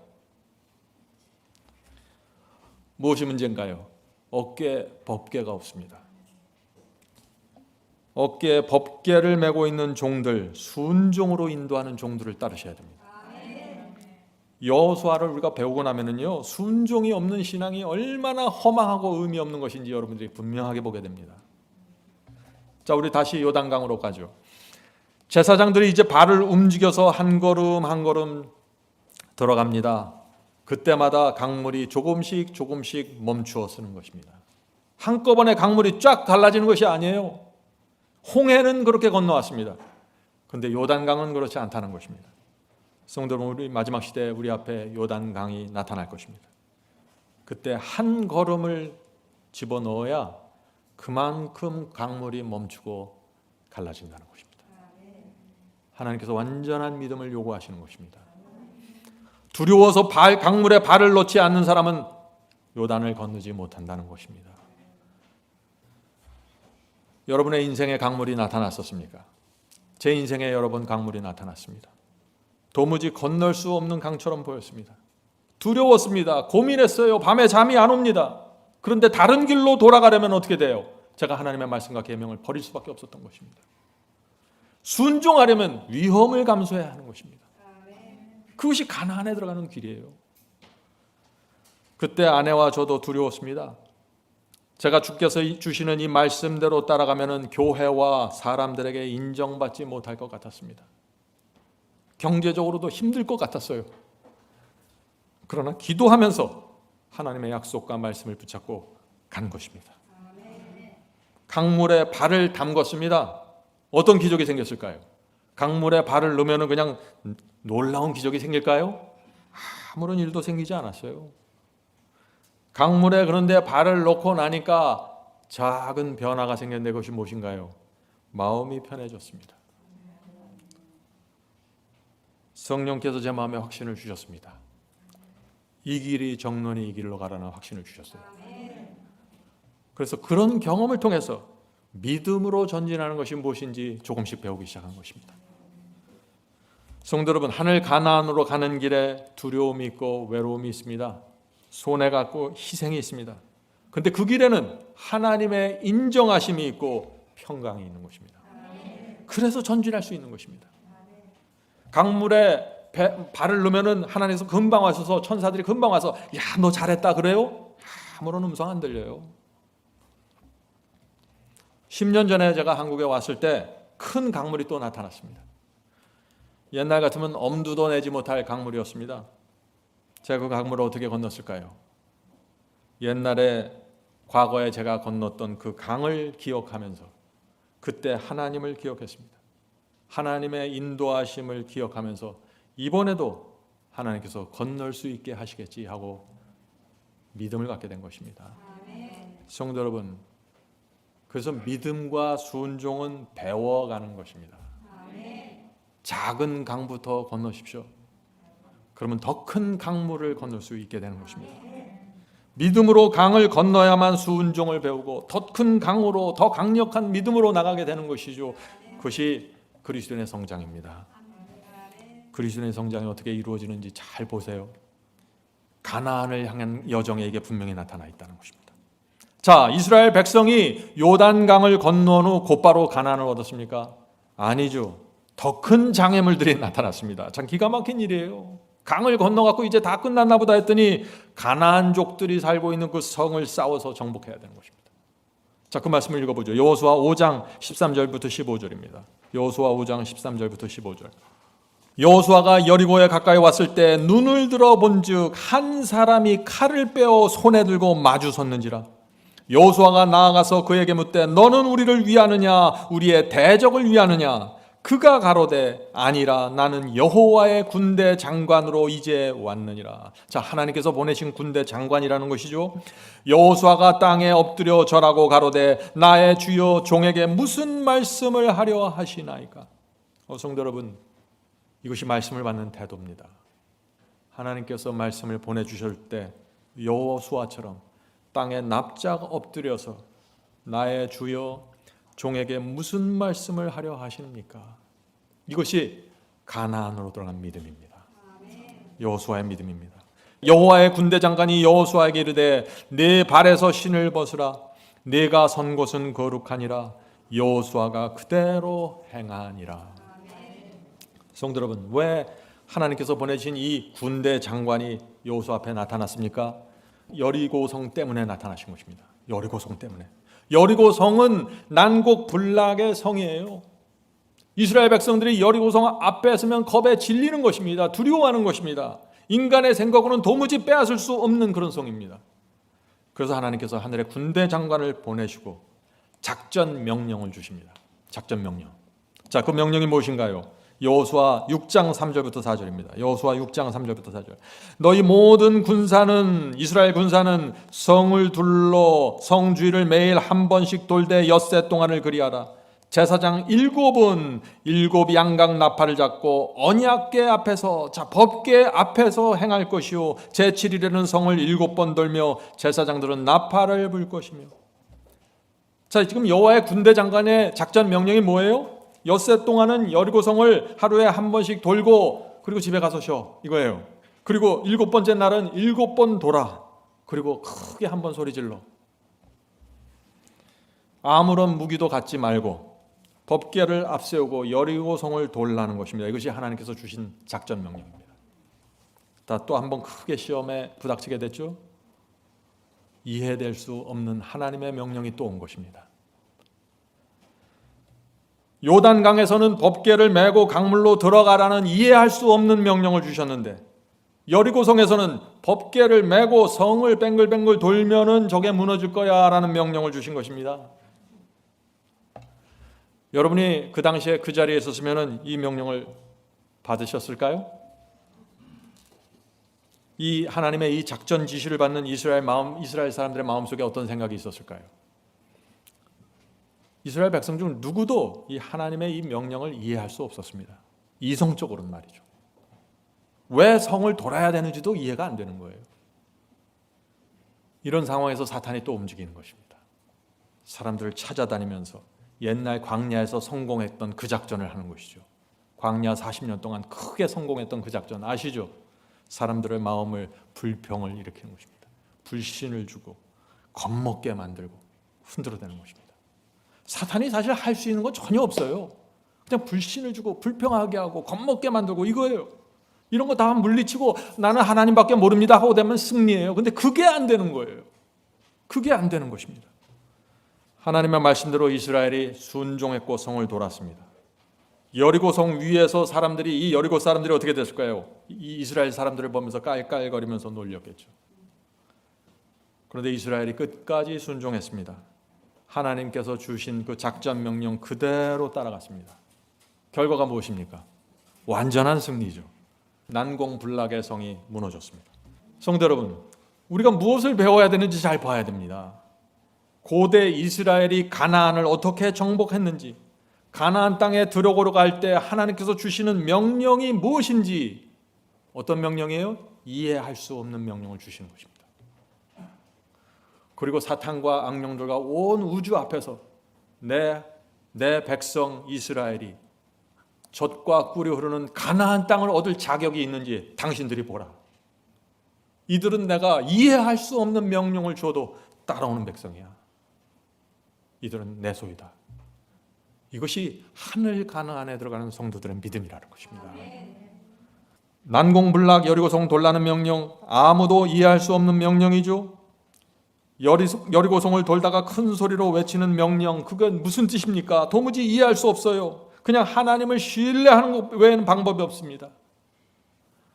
무엇이 문제인가요? 어깨에 법궤가 없습니다. 어깨에 법궤를 메고 있는 종들, 순종으로 인도하는 종들을 따르셔야 됩니다. 여호수아를 우리가 배우고 나면은요, 순종이 없는 신앙이 얼마나 허망하고 의미 없는 것인지 여러분들이 분명하게 보게 됩니다. 자, 우리 다시 요단강으로 가죠. 제사장들이 이제 발을 움직여서 한 걸음 한 걸음 들어갑니다. 그때마다 강물이 조금씩 멈추어 서는 것입니다. 한꺼번에 강물이 쫙 갈라지는 것이 아니에요. 홍해는 그렇게 건너왔습니다. 그런데 요단강은 그렇지 않다는 것입니다. 성도 여러분, 우리 마지막 시대에 우리 앞에 요단강이 나타날 것입니다. 그때 한 걸음을 집어넣어야 그만큼 강물이 멈추고 갈라진다는 것입니다. 하나님께서 완전한 믿음을 요구하시는 것입니다. 두려워서 강물에 발을 넣지 않는 사람은 요단을 건너지 못한다는 것입니다. 여러분의 인생에 강물이 나타났었습니까? 제 인생에 여러 번 강물이 나타났습니다. 도무지 건널 수 없는 강처럼 보였습니다. 두려웠습니다. 고민했어요. 밤에 잠이 안 옵니다. 그런데 다른 길로 돌아가려면 어떻게 돼요? 제가 하나님의 말씀과 계명을 버릴 수밖에 없었던 것입니다. 순종하려면 위험을 감수해야 하는 것입니다. 그것이 가나안에 들어가는 길이에요. 그때 아내와 저도 두려웠습니다. 제가 주께서 주시는 이 말씀대로 따라가면 교회와 사람들에게 인정받지 못할 것 같았습니다. 경제적으로도 힘들 것 같았어요. 그러나 기도하면서 하나님의 약속과 말씀을 붙잡고 간 것입니다. 강물에 발을 담궜습니다. 어떤 기적이 생겼을까요? 강물에 발을 넣으면 그냥 놀라운 기적이 생길까요? 아무런 일도 생기지 않았어요. 강물에 그런데 발을 넣고 나니까 작은 변화가 생겼는데 그것이 무엇인가요? 마음이 편해졌습니다. 성령께서 제 마음에 확신을 주셨습니다. 이 길이 정론이 이 길로 가라는 확신을 주셨어요. 그래서 그런 경험을 통해서 믿음으로 전진하는 것이 무엇인지 조금씩 배우기 시작한 것입니다. 성도 여러분, 하늘 가나안으로 가는 길에 두려움이 있고 외로움이 있습니다. 손해가 있고 희생이 있습니다. 그런데 그 길에는 하나님의 인정하심이 있고 평강이 있는 것입니다. 그래서 전진할 수 있는 것입니다. 강물에 발을 넣으면 하나님께서 금방 와서 천사들이 금방 와서 야, 너 잘했다 그래요? 아무런 음성 안 들려요. 10년 전에 제가 한국에 왔을 때 큰 강물이 또 나타났습니다. 옛날 같으면 엄두도 내지 못할 강물이었습니다. 제가 그 강물을 어떻게 건넜을까요? 옛날에 과거에 제가 건넜던 그 강을 기억하면서 그때 하나님을 기억했습니다. 하나님의 인도하심을 기억하면서 이번에도 하나님께서 건널 수 있게 하시겠지 하고 믿음을 갖게 된 것입니다. 성도 여러분, 그래서 믿음과 순종은 배워가는 것입니다. 작은 강부터 건너십시오. 그러면 더 큰 강물을 건널 수 있게 되는 것입니다. 믿음으로 강을 건너야만 순종을 배우고 더 큰 강으로 더 강력한 믿음으로 나가게 되는 것이죠. 그것이 그리스도인의 성장입니다. 그리스도인의 성장이 어떻게 이루어지는지 잘 보세요. 가나안을 향한 여정에 이게 분명히 나타나 있다는 것입니다. 자, 이스라엘 백성이 요단강을 건너온 후 곧바로 가나안을 얻었습니까? 아니죠. 더 큰 장애물들이 나타났습니다. 참 기가 막힌 일이에요. 강을 건너갖고 이제 다 끝났나 보다 했더니 가나안족들이 살고 있는 그 성을 싸워서 정복해야 되는 것입니다. 자, 그 말씀을 읽어보죠. 여호수아 5장 13절부터 15절입니다. 여호수아 5장 13절부터 15절. 여호수아가 여리고에 가까이 왔을 때 눈을 들어 본즉 한 사람이 칼을 빼어 손에 들고 마주 섰는지라. 여호수아가 나아가서 그에게 묻되 너는 우리를 위하느냐 우리의 대적을 위하느냐. 그가 가로되 아니라 나는 여호와의 군대 장관으로 이제 왔느니라. 자, 하나님께서 보내신 군대 장관이라는 것이죠. 여호수아가 땅에 엎드려 절하고 가로되 나의 주여 종에게 무슨 말씀을 하려 하시나이까. 성도 여러분, 이것이 말씀을 받는 태도입니다. 하나님께서 말씀을 보내주실 때 여호수아처럼 땅에 납작 엎드려서 나의 주여 종에게 무슨 말씀을 하려 하십니까? 이것이 가나안으로 들어간 믿음입니다. 여호수아의 믿음입니다. 여호와의 군대 장관이 여호수아에게 이르되 네 발에서 신을 벗으라. 네가 선 곳은 거룩하니라. 여호수아가 그대로 행하니라. 성도 여러분, 왜 하나님께서 보내신 이 군대 장관이 여호수아 앞에 나타났습니까? 여리고성 때문에 나타나신 것입니다. 여리고성 때문에. 여리고성은 난곡불락의 성이에요. 이스라엘 백성들이 여리고성 앞에 서면 겁에 질리는 것입니다. 두려워하는 것입니다. 인간의 생각으로는 도무지 빼앗을 수 없는 그런 성입니다. 그래서 하나님께서 하늘에 군대 장관을 보내시고 작전 명령을 주십니다. 작전 명령. 자, 그 명령이 무엇인가요? 여호수아 6장 3절부터 4절입니다. 여호수아 6장 3절부터 4절. 너희 모든 군사는 이스라엘 군사는 성을 둘러 성 주위를 매일 한 번씩 돌되 엿새 동안을 그리하라. 제사장 7은 7 양각 나팔을 잡고 언약궤 앞에서 자 법궤 앞에서 행할 것이요 제7일에는 성을 7번 돌며 제사장들은 나팔을 불 것이며. 자, 지금 여호와의 군대 장관의 작전 명령이 뭐예요? 엿새 동안은 여리고성을 하루에 한 번씩 돌고 그리고 집에 가서 쉬어 이거예요. 그리고 7번째 날은 7번 돌아. 그리고 크게 한 번 소리 질러. 아무런 무기도 갖지 말고 법궤를 앞세우고 여리고성을 돌라는 것입니다. 이것이 하나님께서 주신 작전 명령입니다. 또 한 번 크게 시험에 부닥치게 됐죠. 이해될 수 없는 하나님의 명령이 또 온 것입니다. 요단강에서는 법궤를 메고 강물로 들어가라는 이해할 수 없는 명령을 주셨는데 여리고성에서는 법궤를 메고 성을 뱅글뱅글 돌면은 저게 무너질 거야 라는 명령을 주신 것입니다. 여러분이 그 당시에 그 자리에 있었으면 이 명령을 받으셨을까요? 이 하나님의 이 작전 지시를 받는 이스라엘 사람들의 마음속에 어떤 생각이 있었을까요? 이스라엘 백성 중 누구도 이 하나님의 이 명령을 이해할 수 없었습니다. 이성적으로는 말이죠. 왜 성을 돌아야 되는지도 이해가 안 되는 거예요. 이런 상황에서 사탄이 또 움직이는 것입니다. 사람들을 찾아다니면서 옛날 광야에서 성공했던 그 작전을 하는 것이죠. 광야 40년 동안 크게 성공했던 그 작전 아시죠? 사람들의 마음을 불평을 일으키는 것입니다. 불신을 주고 겁먹게 만들고 흔들어대는 것입니다. 사탄이 사실 할 수 있는 건 전혀 없어요. 그냥 불신을 주고 불평하게 하고 겁먹게 만들고 이거예요. 이런 거 다 물리치고 나는 하나님밖에 모릅니다 하고 되면 승리예요. 근데 그게 안 되는 거예요. 그게 안 되는 것입니다. 하나님의 말씀대로 이스라엘이 순종했고 성을 돌았습니다. 여리고 성 위에서 이 여리고 사람들이 어떻게 됐을까요? 이 이스라엘 사람들을 보면서 깔깔거리면서 놀렸겠죠. 그런데 이스라엘이 끝까지 순종했습니다. 하나님께서 주신 그 작전 명령 그대로 따라갔습니다. 결과가 무엇입니까? 완전한 승리죠. 난공불락의 성이 무너졌습니다. 성도 여러분, 우리가 무엇을 배워야 되는지 잘 봐야 됩니다. 고대 이스라엘이 가나안을 어떻게 정복했는지, 가나안 땅에 들어갈 때 하나님께서 주시는 명령이 무엇인지, 어떤 명령이에요? 이해할 수 없는 명령을 주시는 것입니다. 그리고 사탄과 악령들과 온 우주 앞에서 내 백성 이스라엘이 젖과 꿀이 흐르는 가나안 땅을 얻을 자격이 있는지 당신들이 보라. 이들은 내가 이해할 수 없는 명령을 줘도 따라오는 백성이야. 이들은 내 소유다. 이것이 하늘 가나안에 들어가는 성도들의 믿음이라는 것입니다. 난공불락 여리고성 돌라는 명령, 아무도 이해할 수 없는 명령이죠. 여리고성을 돌다가 큰 소리로 외치는 명령, 그건 무슨 뜻입니까? 도무지 이해할 수 없어요. 그냥 하나님을 신뢰하는 것 외에는 방법이 없습니다.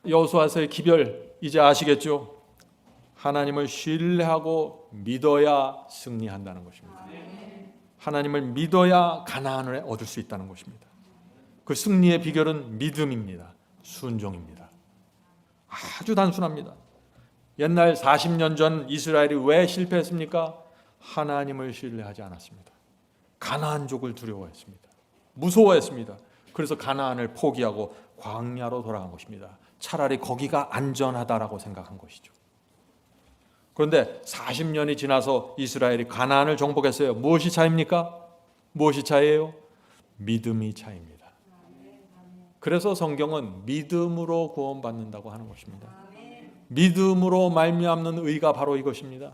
여호수아서의 기별 이제 아시겠죠? 하나님을 신뢰하고 믿어야 승리한다는 것입니다. 하나님을 믿어야 가나안을 얻을 수 있다는 것입니다. 그 승리의 비결은 믿음입니다. 순종입니다. 아주 단순합니다. 옛날 40년 전 이스라엘이 왜 실패했습니까? 하나님을 신뢰하지 않았습니다. 가나안족을 두려워했습니다. 무서워했습니다. 그래서 가나안을 포기하고 광야로 돌아간 것입니다. 차라리 거기가 안전하다라고 생각한 것이죠. 그런데 40년이 지나서 이스라엘이 가나안을 정복했어요. 무엇이 차이입니까? 무엇이 차이예요? 믿음이 차이입니다. 그래서 성경은 믿음으로 구원받는다고 하는 것입니다. 믿음으로 말미암는 의가 바로 이것입니다.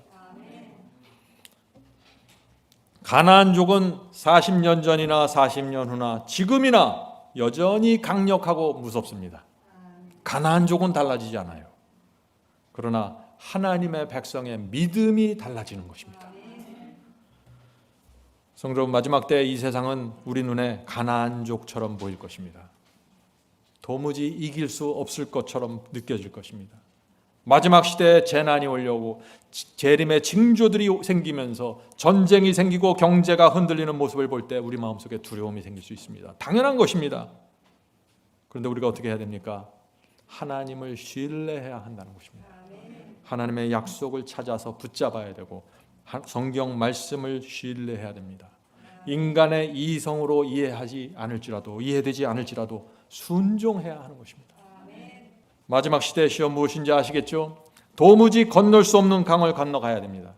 가나안족은 40년 전이나 40년 후나 지금이나 여전히 강력하고 무섭습니다. 가나안족은 달라지지 않아요. 그러나 하나님의 백성의 믿음이 달라지는 것입니다. 성도 여러분, 마지막 때 이 세상은 우리 눈에 가나안족처럼 보일 것입니다. 도무지 이길 수 없을 것처럼 느껴질 것입니다. 마지막 시대에 재난이 올려오고 재림의 징조들이 생기면서 전쟁이 생기고 경제가 흔들리는 모습을 볼 때 우리 마음속에 두려움이 생길 수 있습니다. 당연한 것입니다. 그런데 우리가 어떻게 해야 됩니까? 하나님을 신뢰해야 한다는 것입니다. 하나님의 약속을 찾아서 붙잡아야 되고 성경 말씀을 신뢰해야 됩니다. 인간의 이성으로 이해되지 않을지라도 순종해야 하는 것입니다. 마지막 시대의 시험 무엇인지 아시겠죠? 도무지 건널 수 없는 강을 건너가야 됩니다.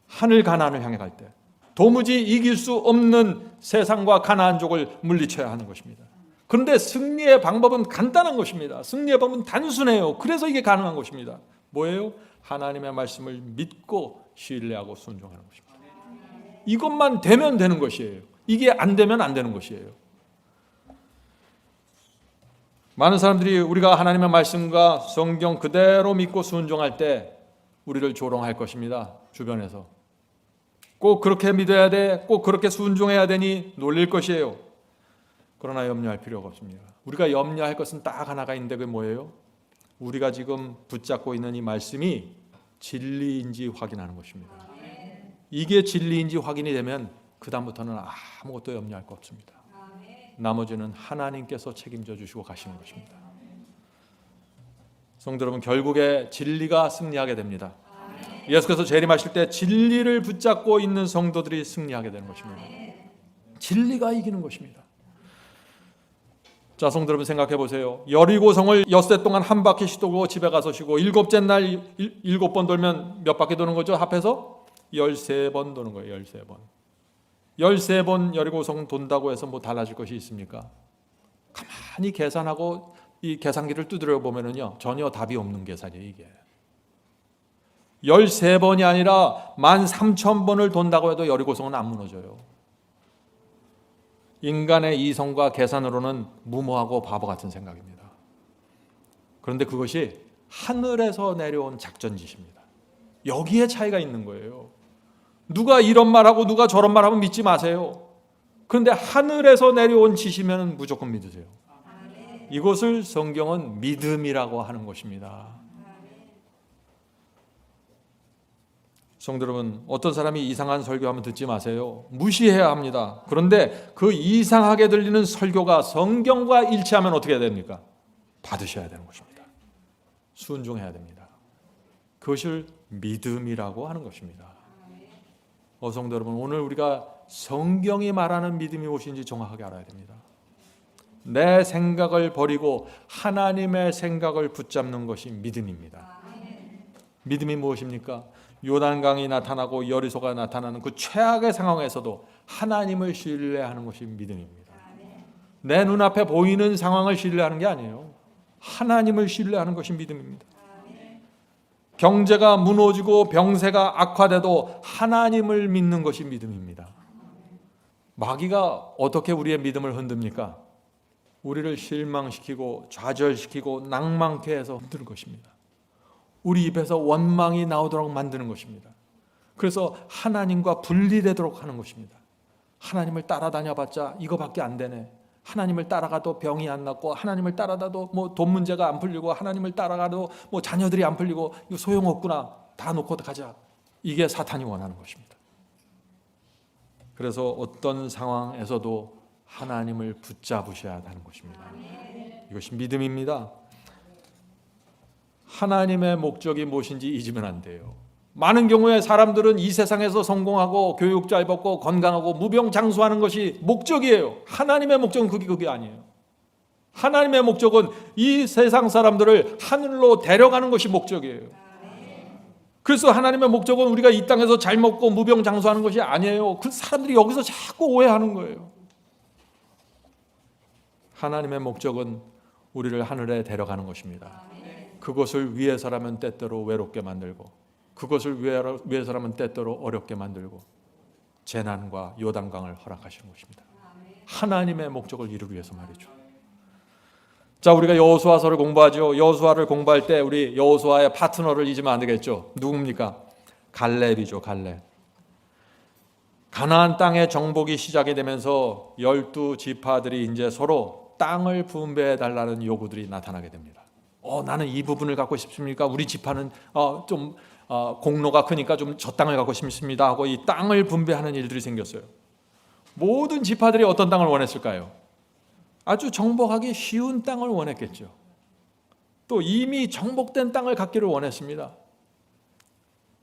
하늘 가나안을 향해 갈 때 도무지 이길 수 없는 세상과 가나안족을 물리쳐야 하는 것입니다. 그런데 승리의 방법은 간단한 것입니다. 승리의 방법은 단순해요. 그래서 이게 가능한 것입니다. 뭐예요? 하나님의 말씀을 믿고 신뢰하고 순종하는 것입니다. 이것만 되면 되는 것이에요. 이게 안 되면 안 되는 것이에요. 많은 사람들이 우리가 하나님의 말씀과 성경 그대로 믿고 순종할 때 우리를 조롱할 것입니다. 주변에서. 꼭 그렇게 믿어야 돼, 꼭 그렇게 순종해야 되니 놀릴 것이에요. 그러나 염려할 필요가 없습니다. 우리가 염려할 것은 딱 하나가 있는데 그게 뭐예요? 우리가 지금 붙잡고 있는 이 말씀이 진리인지 확인하는 것입니다. 이게 진리인지 확인이 되면 그 다음부터는 아무것도 염려할 거 없습니다. 나머지는 하나님께서 책임져 주시고 가시는 것입니다. 성도 여러분, 결국에 진리가 승리하게 됩니다. 예수께서 재림하실 때 진리를 붙잡고 있는 성도들이 승리하게 되는 것입니다. 진리가 이기는 것입니다. 자, 성도 여러분 생각해 보세요. 여리고성을 엿새 동안 한 바퀴씩 돌고 집에 가서 쉬고 일곱째 날 7번 돌면 몇 바퀴 도는 거죠? 합해서 13번 도는 거예요. 13번. 13번 여리고성 돈다고 해서 뭐 달라질 것이 있습니까? 가만히 계산하고 이 계산기를 두드려 보면은요, 전혀 답이 없는 계산이에요, 이게. 13번이 아니라 13,000번을 돈다고 해도 여리고성은 안 무너져요. 인간의 이성과 계산으로는 무모하고 바보 같은 생각입니다. 그런데 그것이 하늘에서 내려온 작전짓입니다. 여기에 차이가 있는 거예요. 누가 이런 말하고 누가 저런 말하면 믿지 마세요. 그런데 하늘에서 내려온 짓이면 무조건 믿으세요. 이것을 성경은 믿음이라고 하는 것입니다. 성도 여러분, 어떤 사람이 이상한 설교하면 듣지 마세요. 무시해야 합니다. 그런데 그 이상하게 들리는 설교가 성경과 일치하면 어떻게 해야 됩니까? 받으셔야 되는 것입니다. 순종해야 됩니다. 그것을 믿음이라고 하는 것입니다. 성도 여러분, 오늘 우리가 성경이 말하는 믿음이 무엇인지 정확하게 알아야 됩니다. 내 생각을 버리고 하나님의 생각을 붙잡는 것이 믿음입니다. 믿음이 무엇입니까? 요단강이 나타나고 여리소가 나타나는 그 최악의 상황에서도 하나님을 신뢰하는 것이 믿음입니다. 내 눈앞에 보이는 상황을 신뢰하는 게 아니에요. 하나님을 신뢰하는 것이 믿음입니다. 경제가 무너지고 병세가 악화돼도 하나님을 믿는 것이 믿음입니다. 마귀가 어떻게 우리의 믿음을 흔듭니까? 우리를 실망시키고 좌절시키고 낭만케 해서 흔드는 것입니다. 우리 입에서 원망이 나오도록 만드는 것입니다. 그래서 하나님과 분리되도록 하는 것입니다. 하나님을 따라다녀봤자 이거밖에 안 되네. 하나님을 따라가도 병이 안 낫고, 하나님을 따라가도 뭐 돈 문제가 안 풀리고, 하나님을 따라가도 뭐 자녀들이 안 풀리고, 이거 소용없구나. 다 놓고 가자. 이게 사탄이 원하는 것입니다. 그래서 어떤 상황에서도 하나님을 붙잡으셔야 하는 것입니다. 이것이 믿음입니다. 하나님의 목적이 무엇인지 잊으면 안 돼요. 많은 경우에 사람들은 이 세상에서 성공하고 교육 잘 받고 건강하고 무병장수하는 것이 목적이에요. 하나님의 목적은 그게 아니에요. 하나님의 목적은 이 세상 사람들을 하늘로 데려가는 것이 목적이에요. 그래서 하나님의 목적은 우리가 이 땅에서 잘 먹고 무병장수하는 것이 아니에요. 그 사람들이 여기서 자꾸 오해하는 거예요. 하나님의 목적은 우리를 하늘에 데려가는 것입니다. 그것을 위해서라면 때때로 외롭게 만들고, 그것을 위해서라면 때때로 어렵게 만들고, 재난과 요단강을 허락하시는 것입니다. 하나님의 목적을 이루기 위해서 말이죠. 자, 우리가 여호수아서를 공부하죠. 여호수아를 공부할 때 우리 여호수아의 파트너를 잊으면 안 되겠죠. 누굽니까? 갈렙이죠. 갈렙. 가나안 땅의 정복이 시작이 되면서 12지파들이 이제 서로 땅을 분배해 달라는 요구들이 나타나게 됩니다. 나는 이 부분을 갖고 싶습니까? 우리 지파는 공로가 크니까 좀 저 땅을 갖고 싶습니다 하고 이 땅을 분배하는 일들이 생겼어요. 모든 지파들이 어떤 땅을 원했을까요? 아주 정복하기 쉬운 땅을 원했겠죠. 또 이미 정복된 땅을 갖기를 원했습니다.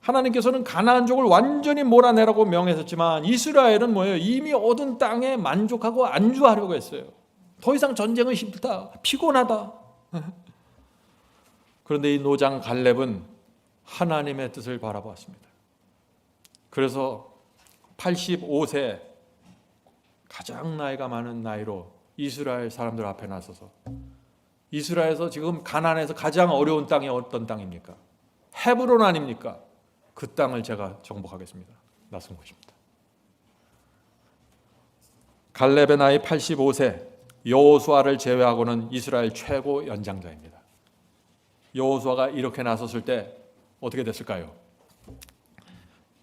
하나님께서는 가나안족을 완전히 몰아내라고 명하셨지만 이스라엘은 뭐예요? 이미 얻은 땅에 만족하고 안주하려고 했어요. 더 이상 전쟁은 힘들다, 피곤하다. 그런데 이 노장 갈렙은 하나님의 뜻을 바라보았습니다. 그래서 85세 가장 나이가 많은 나이로 이스라엘 사람들 앞에 나서서, 이스라엘에서 지금 가나안에서 가장 어려운 땅이 어떤 땅입니까? 헤브론 아닙니까? 그 땅을 제가 정복하겠습니다. 나선 것입니다. 갈렙의 나이 85세, 여호수아를 제외하고는 이스라엘 최고 연장자입니다. 여호수아가 이렇게 나섰을 때 어떻게 됐을까요?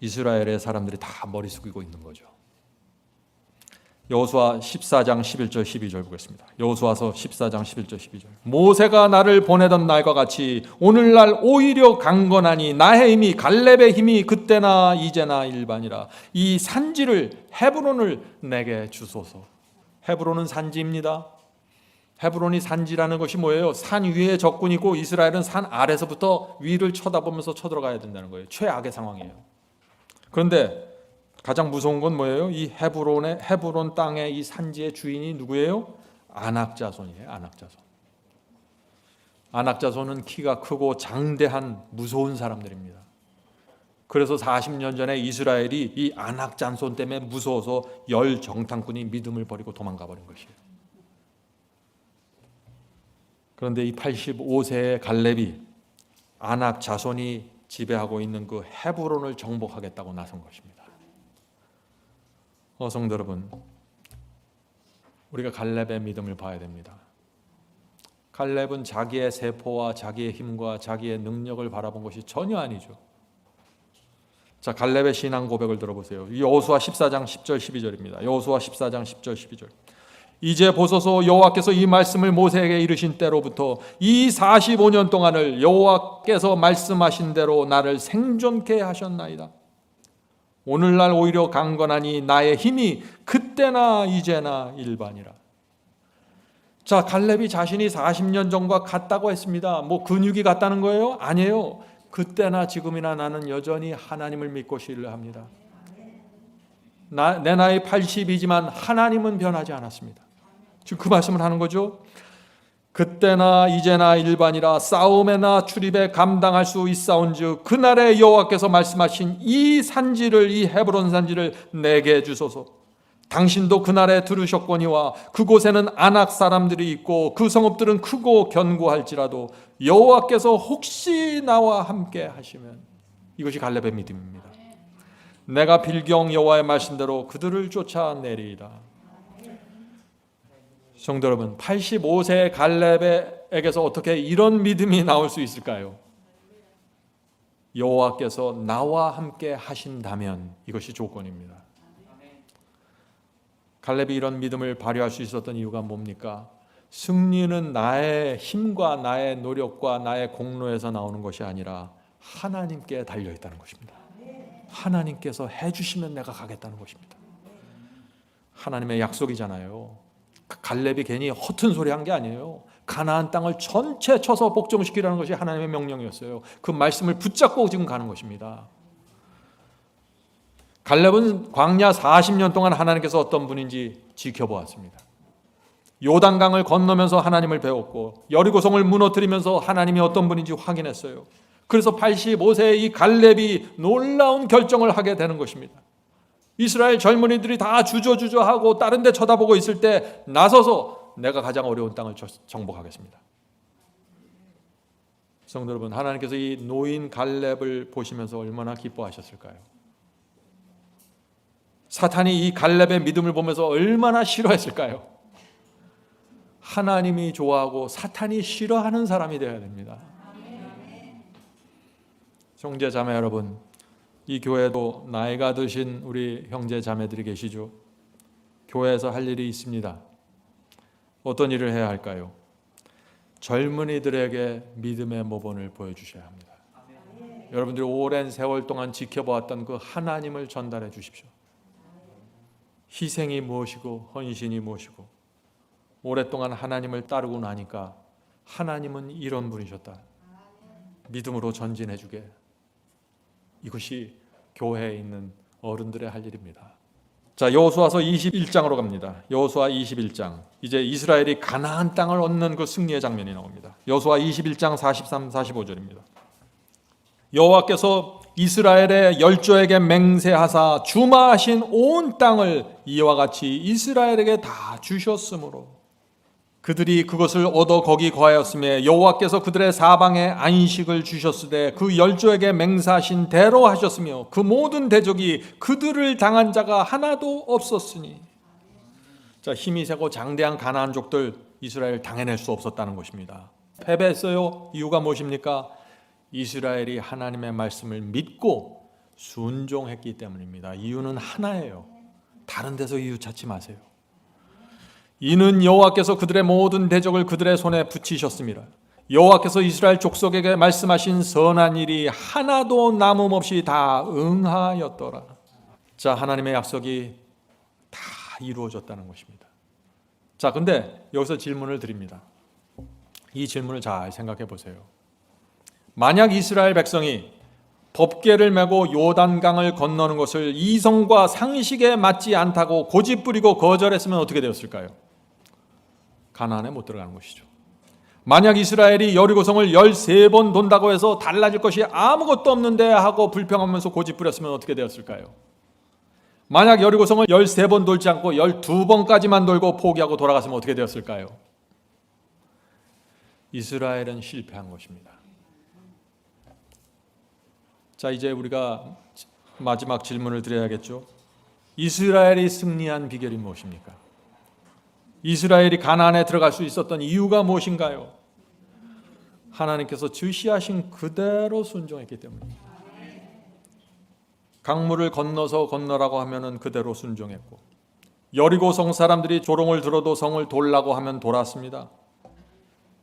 이스라엘의 사람들이 다 머리 숙이고 있는 거죠. 여호수아 14장 11절 12절 보겠습니다. 여호수아서 14장 11절 12절. 모세가 나를 보내던 날과 같이 오늘날 오히려 강건하니 나의 힘이 갈렙의 힘이 그때나 이제나 일반이라. 이 산지를 헤브론을 내게 주소서. 헤브론은 산지입니다. 헤브론이 산지라는 것이 뭐예요? 산 위에 적군이고 이스라엘은 산 아래서부터 위를 쳐다보면서 쳐들어가야 된다는 거예요. 최악의 상황이에요. 그런데 가장 무서운 건 뭐예요? 이 헤브론 땅의 이 산지의 주인이 누구예요? 아낙 자손이에요. 아낙 자손. 아낙 자손은 키가 크고 장대한 무서운 사람들입니다. 그래서 40년 전에 이스라엘이 이 아낙 자손 때문에 무서워서 열 정탐꾼이 믿음을 버리고 도망가 버린 것이에요. 그런데 이 85세의 갈렙이 아낙 자손이 지배하고 있는 그 헤브론을 정복하겠다고 나선 것입니다. 성도 여러분, 우리가 갈렙의 믿음을 봐야 됩니다. 갈렙은 자기의 세포와 자기의 힘과 자기의 능력을 바라본 것이 전혀 아니죠. 자, 갈렙의 신앙 고백을 들어보세요. 여호수아 14장 10절 12절입니다. 여호수아 14장 10절 12절. 이제 보소서, 여호와께서 이 말씀을 모세에게 이르신 때로부터 이 45년 동안을 여호와께서 말씀하신 대로 나를 생존케 하셨나이다. 오늘날 오히려 강건하니 나의 힘이 그때나 이제나 일반이라. 자, 갈렙이 자신이 40년 전과 같다고 했습니다. 뭐 근육이 같다는 거예요? 아니에요. 그때나 지금이나 나는 여전히 하나님을 믿고 신뢰합니다. 내 나이 80이지만 하나님은 변하지 않았습니다. 지금 그 말씀을 하는 거죠. 그때나 이제나 일반이라 싸움에나 출입에 감당할 수 있사온즉 그날에 여호와께서 말씀하신 이 산지를, 이 헤브론 산지를 내게 주소서. 당신도 그날에 들으셨거니와 그곳에는 아낙 사람들이 있고 그 성읍들은 크고 견고할지라도 여호와께서 혹시 나와 함께 하시면. 이것이 갈렙의 믿음입니다. 내가 빌경 여호와의 말씀대로 그들을 쫓아내리이다. 성도 여러분, 85세의 갈렙에게서 어떻게 이런 믿음이 나올 수 있을까요? 여호와께서 나와 함께 하신다면, 이것이 조건입니다. 갈렙이 이런 믿음을 발휘할 수 있었던 이유가 뭡니까? 승리는 나의 힘과 나의 노력과 나의 공로에서 나오는 것이 아니라 하나님께 달려있다는 것입니다. 하나님께서 해주시면 내가 가겠다는 것입니다. 하나님의 약속이잖아요. 갈렙이 괜히 허튼 소리 한 게 아니에요. 가나안 땅을 전체 쳐서 복종시키라는 것이 하나님의 명령이었어요. 그 말씀을 붙잡고 지금 가는 것입니다. 갈렙은 광야 40년 동안 하나님께서 어떤 분인지 지켜보았습니다. 요단강을 건너면서 하나님을 배웠고 여리고성을 무너뜨리면서 하나님이 어떤 분인지 확인했어요. 그래서 85세의 이 갈렙이 놀라운 결정을 하게 되는 것입니다. 이스라엘 젊은이들이 다 주저주저하고 다른 데 쳐다보고 있을 때 나서서 내가 가장 어려운 땅을 정복하겠습니다. 성도 여러분, 하나님께서 이 노인 갈렙을 보시면서 얼마나 기뻐하셨을까요? 사탄이 이 갈렙의 믿음을 보면서 얼마나 싫어했을까요? 하나님이 좋아하고 사탄이 싫어하는 사람이 되어야 됩니다. 형제 자매 여러분, 이 교회도 나이가 드신 우리 형제 자매들이 계시죠? 교회에서 할 일이 있습니다. 어떤 일을 해야 할까요? 젊은이들에게 믿음의 모본을 보여주셔야 합니다. 여러분들이 오랜 세월 동안 지켜보았던 그 하나님을 전달해 주십시오. 희생이 무엇이고 헌신이 무엇이고 오랫동안 하나님을 따르고 나니까 하나님은 이런 분이셨다. 믿음으로 전진해 주게. 이것이 교회에 있는 어른들의 할 일입니다. 자, 여호수아서 21장으로 갑니다. 여호수아 21장. 이제 이스라엘이 가나안 땅을 얻는 그 승리의 장면이 나옵니다. 여호수아 21장 43, 45절입니다. 여호와께서 이스라엘의 열조에게 맹세하사 주마하신 온 땅을 이와 같이 이스라엘에게 다 주셨으므로 그들이 그것을 얻어 거기 거하였으며 여호와께서 그들의 사방에 안식을 주셨으되 그 열조에게 맹세하신 대로 하셨으며 그 모든 대적이 그들을 당한 자가 하나도 없었으니. 자, 힘이 세고 장대한 가나안족들 이스라엘 당해낼 수 없었다는 것입니다. 패배했어요. 이유가 무엇입니까? 이스라엘이 하나님의 말씀을 믿고 순종했기 때문입니다. 이유는 하나예요. 다른 데서 이유 찾지 마세요. 이는 여호와께서 그들의 모든 대적을 그들의 손에 붙이셨습니다. 여호와께서 이스라엘 족속에게 말씀하신 선한 일이 하나도 남음없이 다 응하였더라. 자, 하나님의 약속이 다 이루어졌다는 것입니다. 자, 근데 여기서 질문을 드립니다. 이 질문을 잘 생각해 보세요. 만약 이스라엘 백성이 법궤를 메고 요단강을 건너는 것을 이성과 상식에 맞지 않다고 고집부리고 거절했으면 어떻게 되었을까요? 가나안에 못 들어가는 것이죠. 만약 이스라엘이 여리고성을 13번 돈다고 해서 달라질 것이 아무것도 없는데 하고 불평하면서 고집 부렸으면 어떻게 되었을까요? 만약 여리고성을 13번 돌지 않고 12번까지만 돌고 포기하고 돌아갔으면 어떻게 되었을까요? 이스라엘은 실패한 것입니다. 자, 이제 우리가 마지막 질문을 드려야겠죠. 이스라엘이 승리한 비결이 무엇입니까? 이스라엘이 가나안에 들어갈 수 있었던 이유가 무엇인가요? 하나님께서 지시하신 그대로 순종했기 때문입니다. 강물을 건너서 건너라고 하면은 그대로 순종했고, 여리고성 사람들이 조롱을 들어도 성을 돌라고 하면 돌았습니다.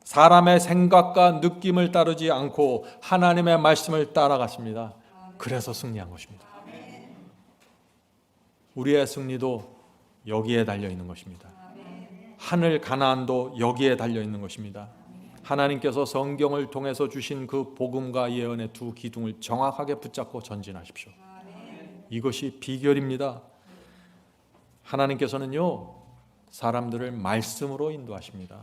사람의 생각과 느낌을 따르지 않고 하나님의 말씀을 따라갔습니다. 그래서 승리한 것입니다. 우리의 승리도 여기에 달려 있는 것입니다. 하늘 가나안도 여기에 달려 있는 것입니다. 하나님께서 성경을 통해서 주신 그 복음과 예언의 두 기둥을 정확하게 붙잡고 전진하십시오. 이것이 비결입니다. 하나님께서는요, 사람들을 말씀으로 인도하십니다.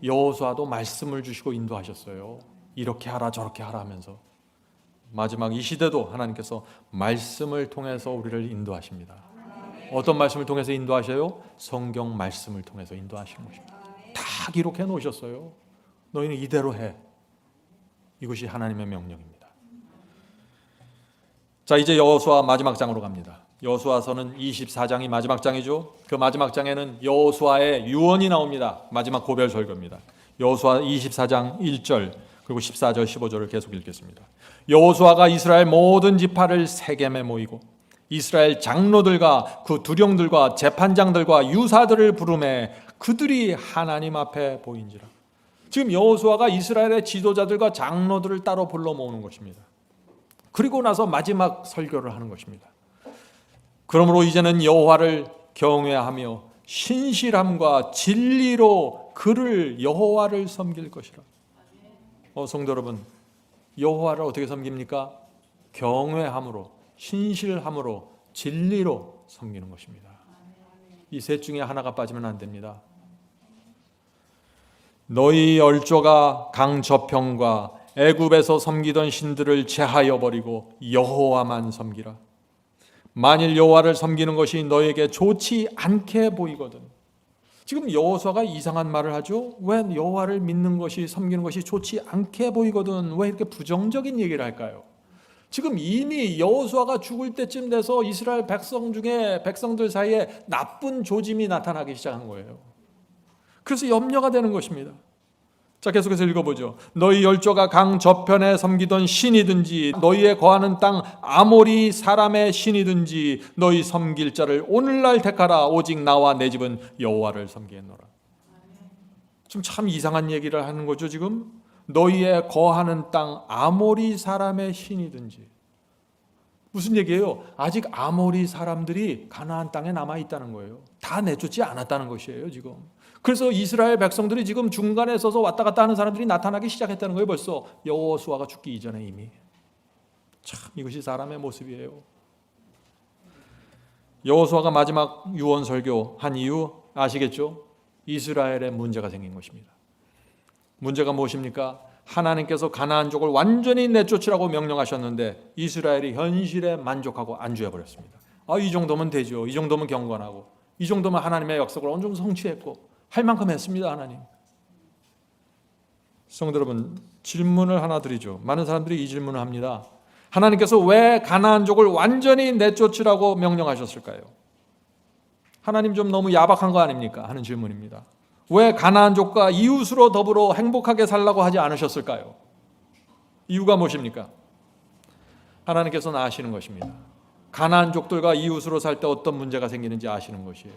여호수아도 말씀을 주시고 인도하셨어요. 이렇게 하라 저렇게 하라 하면서. 마지막 이 시대도 하나님께서 말씀을 통해서 우리를 인도하십니다. 어떤 말씀을 통해서 인도하셔요? 성경 말씀을 통해서 인도하시는 것입니다. 다 기록해 놓으셨어요. 너희는 이대로 해. 이것이 하나님의 명령입니다. 자, 이제 여호수아 마지막 장으로 갑니다. 여호수아서는 24장이 마지막 장이죠. 그 마지막 장에는 여호수아의 유언이 나옵니다. 마지막 고별 설교입니다. 여호수아 24장 1절 그리고 14절 15절을 계속 읽겠습니다. 여호수아가 이스라엘 모든 지파를 세겜에 모이고 이스라엘 장로들과 그 두령들과 재판장들과 유사들을 부르매 그들이 하나님 앞에 보인지라. 지금 여호수아가 이스라엘의 지도자들과 장로들을 따로 불러 모으는 것입니다. 그리고 나서 마지막 설교를 하는 것입니다. 그러므로 이제는 여호와를 경외하며 신실함과 진리로 그를 여호와를 섬길 것이라. 성도 여러분, 여호와를 어떻게 섬깁니까? 경외함으로, 신실함으로, 진리로 섬기는 것입니다. 이 셋 중에 하나가 빠지면 안 됩니다. 너희 열조가 강 저편과 애굽에서 섬기던 신들을 제하여 버리고 여호와만 섬기라. 만일 여호와를 섬기는 것이 너에게 좋지 않게 보이거든. 지금 여호수아가 이상한 말을 하죠. 왜 여호와를 믿는 것이, 섬기는 것이 좋지 않게 보이거든, 왜 이렇게 부정적인 얘기를 할까요? 지금 이미 여호수아가 죽을 때쯤 돼서 이스라엘 백성들 사이에 나쁜 조짐이 나타나기 시작한 거예요. 그래서 염려가 되는 것입니다. 자, 계속해서 읽어보죠. 너희 열조가 강 저편에 섬기던 신이든지 너희의 거하는 땅 아모리 사람의 신이든지 너희 섬길 자를 오늘날 택하라. 오직 나와 내 집은 여호와를 섬기겠노라. 좀 참 이상한 얘기를 하는 거죠. 지금 너희의 거하는 땅 아모리 사람의 신이든지. 무슨 얘기예요? 아직 아모리 사람들이 가나안 땅에 남아 있다는 거예요. 다 내쫓지 않았다는 것이에요, 지금. 그래서 이스라엘 백성들이 지금 중간에 서서 왔다 갔다 하는 사람들이 나타나기 시작했다는 거예요. 벌써 여호수아가 죽기 이전에 이미. 참 이것이 사람의 모습이에요. 여호수아가 마지막 유언 설교한 이유 아시겠죠? 이스라엘에 문제가 생긴 것입니다. 문제가 무엇입니까? 하나님께서 가나안족을 완전히 내쫓으라고 명령하셨는데 이스라엘이 현실에 만족하고 안주해버렸습니다. 이 정도면 되죠. 이 정도면 경건하고, 이 정도면 하나님의 약속을 어느 정도 성취했고, 할 만큼 했습니다. 하나님. 성도 여러분, 질문을 하나 드리죠. 많은 사람들이 이 질문을 합니다. 하나님께서 왜 가나안족을 완전히 내쫓으라고 명령하셨을까요? 하나님 좀 너무 야박한 거 아닙니까? 하는 질문입니다. 왜 가나안족과 이웃으로 더불어 행복하게 살라고 하지 않으셨을까요? 이유가 무엇입니까? 하나님께서는 아시는 것입니다. 가나안족들과 이웃으로 살 때 어떤 문제가 생기는지 아시는 것이에요.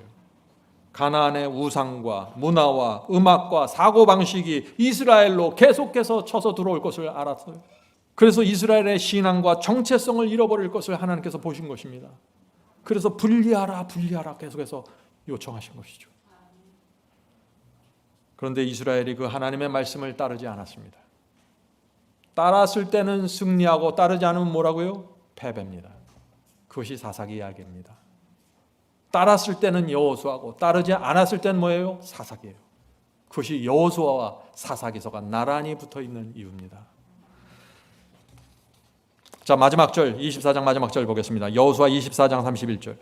가나안의 우상과 문화와 음악과 사고방식이 이스라엘로 계속해서 쳐서 들어올 것을 알았어요. 그래서 이스라엘의 신앙과 정체성을 잃어버릴 것을 하나님께서 보신 것입니다. 그래서 분리하라 계속해서 요청하신 것이죠. 그런데 이스라엘이 그 하나님의 말씀을 따르지 않았습니다. 따랐을 때는 승리하고 따르지 않으면 뭐라고요? 패배입니다. 그것이 사사기 이야기입니다. 따랐을 때는 여호수아고 따르지 않았을 때는 뭐예요? 사사기예요. 그것이 여호수아와 사사기서가 나란히 붙어 있는 이유입니다. 자, 마지막 절 24장 마지막 절 보겠습니다. 여호수아 24장 31절.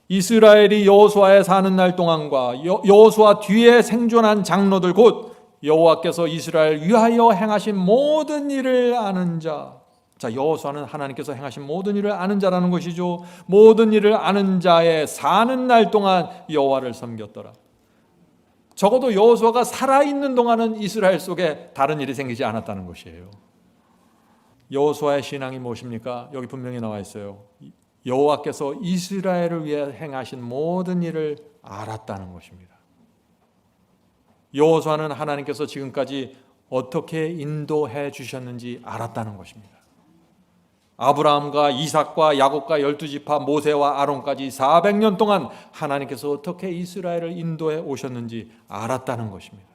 이스라엘이 여호수아에 사는 날 동안과 여호수아 뒤에 생존한 장로들 곧 여호와께서 이스라엘 위하여 행하신 모든 일을 아는 자. 자, 여호수아는 하나님께서 행하신 모든 일을 아는 자라는 것이죠. 모든 일을 아는 자의 사는 날 동안 여호와를 섬겼더라. 적어도 여호수아가 살아있는 동안은 이스라엘 속에 다른 일이 생기지 않았다는 것이에요. 여호수아의 신앙이 무엇입니까? 여기 분명히 나와 있어요. 여호와께서 이스라엘을 위해 행하신 모든 일을 알았다는 것입니다. 여호수아는 하나님께서 지금까지 어떻게 인도해 주셨는지 알았다는 것입니다. 아브라함과 이삭과 야곱과 12지파 모세와 아론까지 400년 동안 하나님께서 어떻게 이스라엘을 인도해 오셨는지 알았다는 것입니다.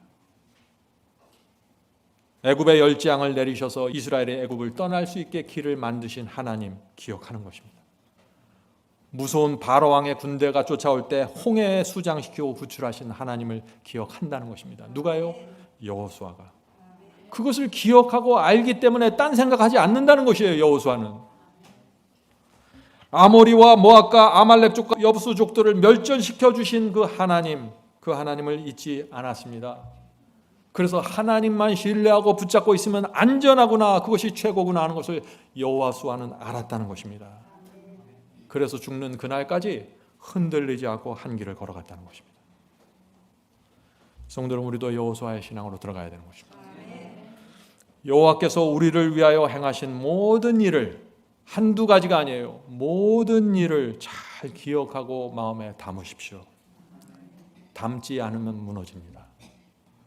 애굽의 10재앙을 내리셔서 이스라엘의 애굽을 떠날 수 있게 길을 만드신 하나님 기억하는 것입니다. 무서운 바로왕의 군대가 쫓아올 때 홍해에 수장시키고 구출하신 하나님을 기억한다는 것입니다. 누가요? 여호수아가. 그것을 기억하고 알기 때문에 딴 생각하지 않는다는 것이에요. 여호수아는 아모리와 모압과 아말렉족과 여부수족들을 멸절시켜 주신 그 하나님을 잊지 않았습니다. 그래서 하나님만 신뢰하고 붙잡고 있으면 안전하구나, 그것이 최고구나 하는 것을 여호수아는 알았다는 것입니다. 그래서 죽는 그날까지 흔들리지 않고 한 길을 걸어갔다는 것입니다. 성도 여러분, 우리도 여호수아의 신앙으로 들어가야 되는 것입니다. 여호와께서 우리를 위하여 행하신 모든 일을, 한두 가지가 아니에요, 모든 일을 잘 기억하고 마음에 담으십시오. 담지 않으면 무너집니다.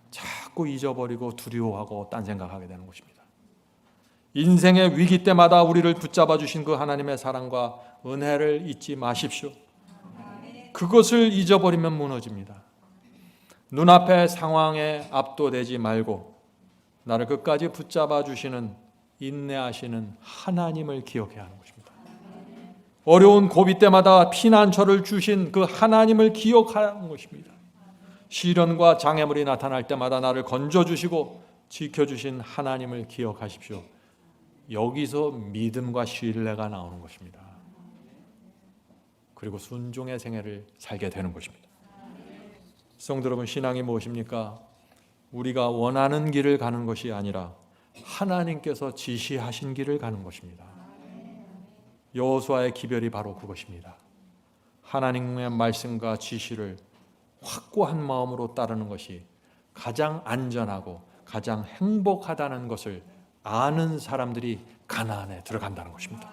자꾸 잊어버리고 두려워하고 딴 생각하게 되는 것입니다. 인생의 위기 때마다 우리를 붙잡아 주신 그 하나님의 사랑과 은혜를 잊지 마십시오. 그것을 잊어버리면 무너집니다. 눈앞의 상황에 압도되지 말고 나를 끝까지 붙잡아 주시는, 인내하시는 하나님을 기억해야 하는 것입니다. 어려운 고비 때마다 피난처를 주신 그 하나님을 기억하는 것입니다. 시련과 장애물이 나타날 때마다 나를 건져주시고 지켜주신 하나님을 기억하십시오. 여기서 믿음과 신뢰가 나오는 것입니다. 그리고 순종의 생애를 살게 되는 것입니다. 성도 여러분, 신앙이 무엇입니까? 우리가 원하는 길을 가는 것이 아니라 하나님께서 지시하신 길을 가는 것입니다. 여호수아의 기별이 바로 그것입니다. 하나님의 말씀과 지시를 확고한 마음으로 따르는 것이 가장 안전하고 가장 행복하다는 것을 아는 사람들이 가나안에 들어간다는 것입니다.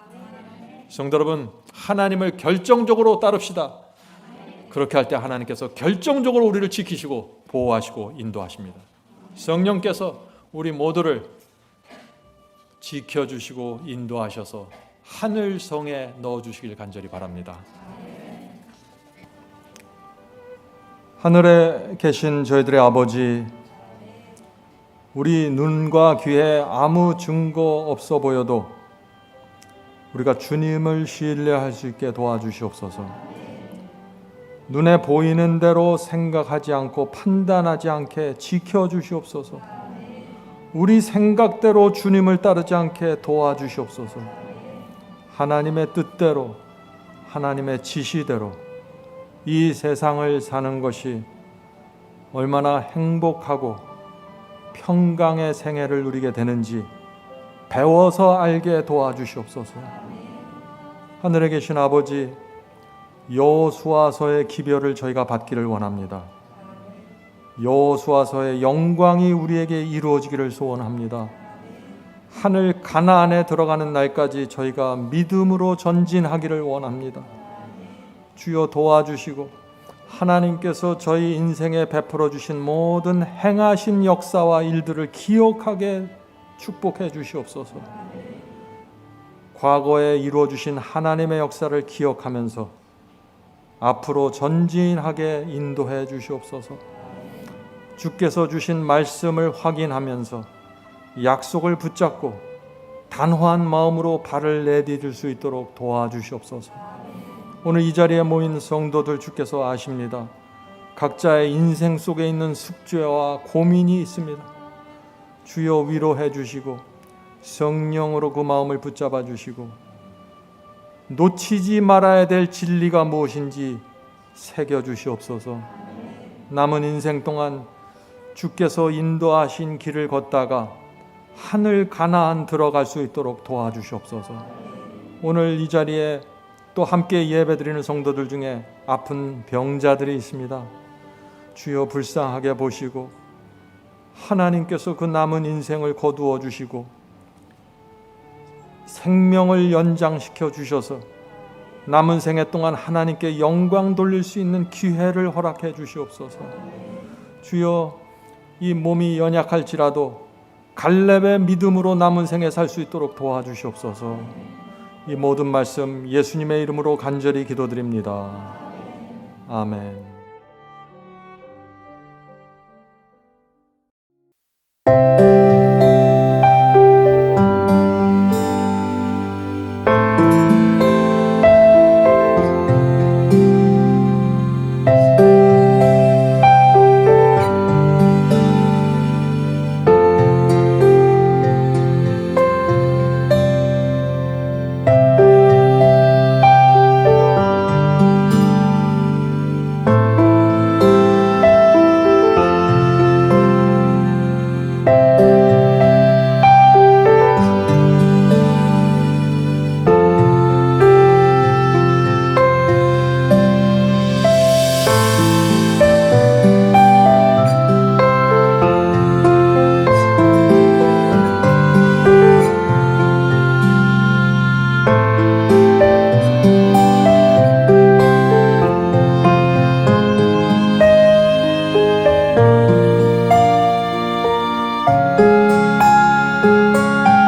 성도 여러분, 하나님을 결정적으로 따릅시다. 그렇게 할 때 하나님께서 결정적으로 우리를 지키시고 보호하시고 인도하십니다. 성령께서 우리 모두를 지켜주시고 인도하셔서 하늘성에 넣어주시길 간절히 바랍니다. 하늘에 계신 저희들의 아버지, 우리 눈과 귀에 아무 증거 없어 보여도 우리가 주님을 신뢰할 수 있게 도와주시옵소서. 눈에 보이는 대로 생각하지 않고 판단하지 않게 지켜주시옵소서. 우리 생각대로 주님을 따르지 않게 도와주시옵소서. 하나님의 뜻대로, 하나님의 지시대로 이 세상을 사는 것이 얼마나 행복하고 평강의 생애를 누리게 되는지 배워서 알게 도와주시옵소서. 하늘에 계신 아버지, 여호수아서의 기별을 저희가 받기를 원합니다. 여호수아서의 영광이 우리에게 이루어지기를 소원합니다. 하늘 가나안에 들어가는 날까지 저희가 믿음으로 전진하기를 원합니다. 주여 도와주시고 하나님께서 저희 인생에 베풀어 주신 모든 행하신 역사와 일들을 기억하게 축복해 주시옵소서. 과거에 이루어 주신 하나님의 역사를 기억하면서 앞으로 전진하게 인도해 주시옵소서. 주께서 주신 말씀을 확인하면서 약속을 붙잡고 단호한 마음으로 발을 내디딜 수 있도록 도와주시옵소서. 오늘 이 자리에 모인 성도들 주께서 아십니다. 각자의 인생 속에 있는 숙제와 고민이 있습니다. 주여 위로해 주시고 성령으로 그 마음을 붙잡아 주시고 놓치지 말아야 될 진리가 무엇인지 새겨 주시옵소서. 남은 인생 동안 주께서 인도하신 길을 걷다가 하늘 가나안 들어갈 수 있도록 도와주시옵소서. 오늘 이 자리에 또 함께 예배드리는 성도들 중에 아픈 병자들이 있습니다. 주여 불쌍하게 보시고 하나님께서 그 남은 인생을 거두어 주시고 생명을 연장시켜 주셔서 남은 생애 동안 하나님께 영광 돌릴 수 있는 기회를 허락해 주시옵소서. 주여 이 몸이 연약할지라도 갈렙의 믿음으로 남은 생에 살 수 있도록 도와주시옵소서. 이 모든 말씀 예수님의 이름으로 간절히 기도드립니다. 아멘.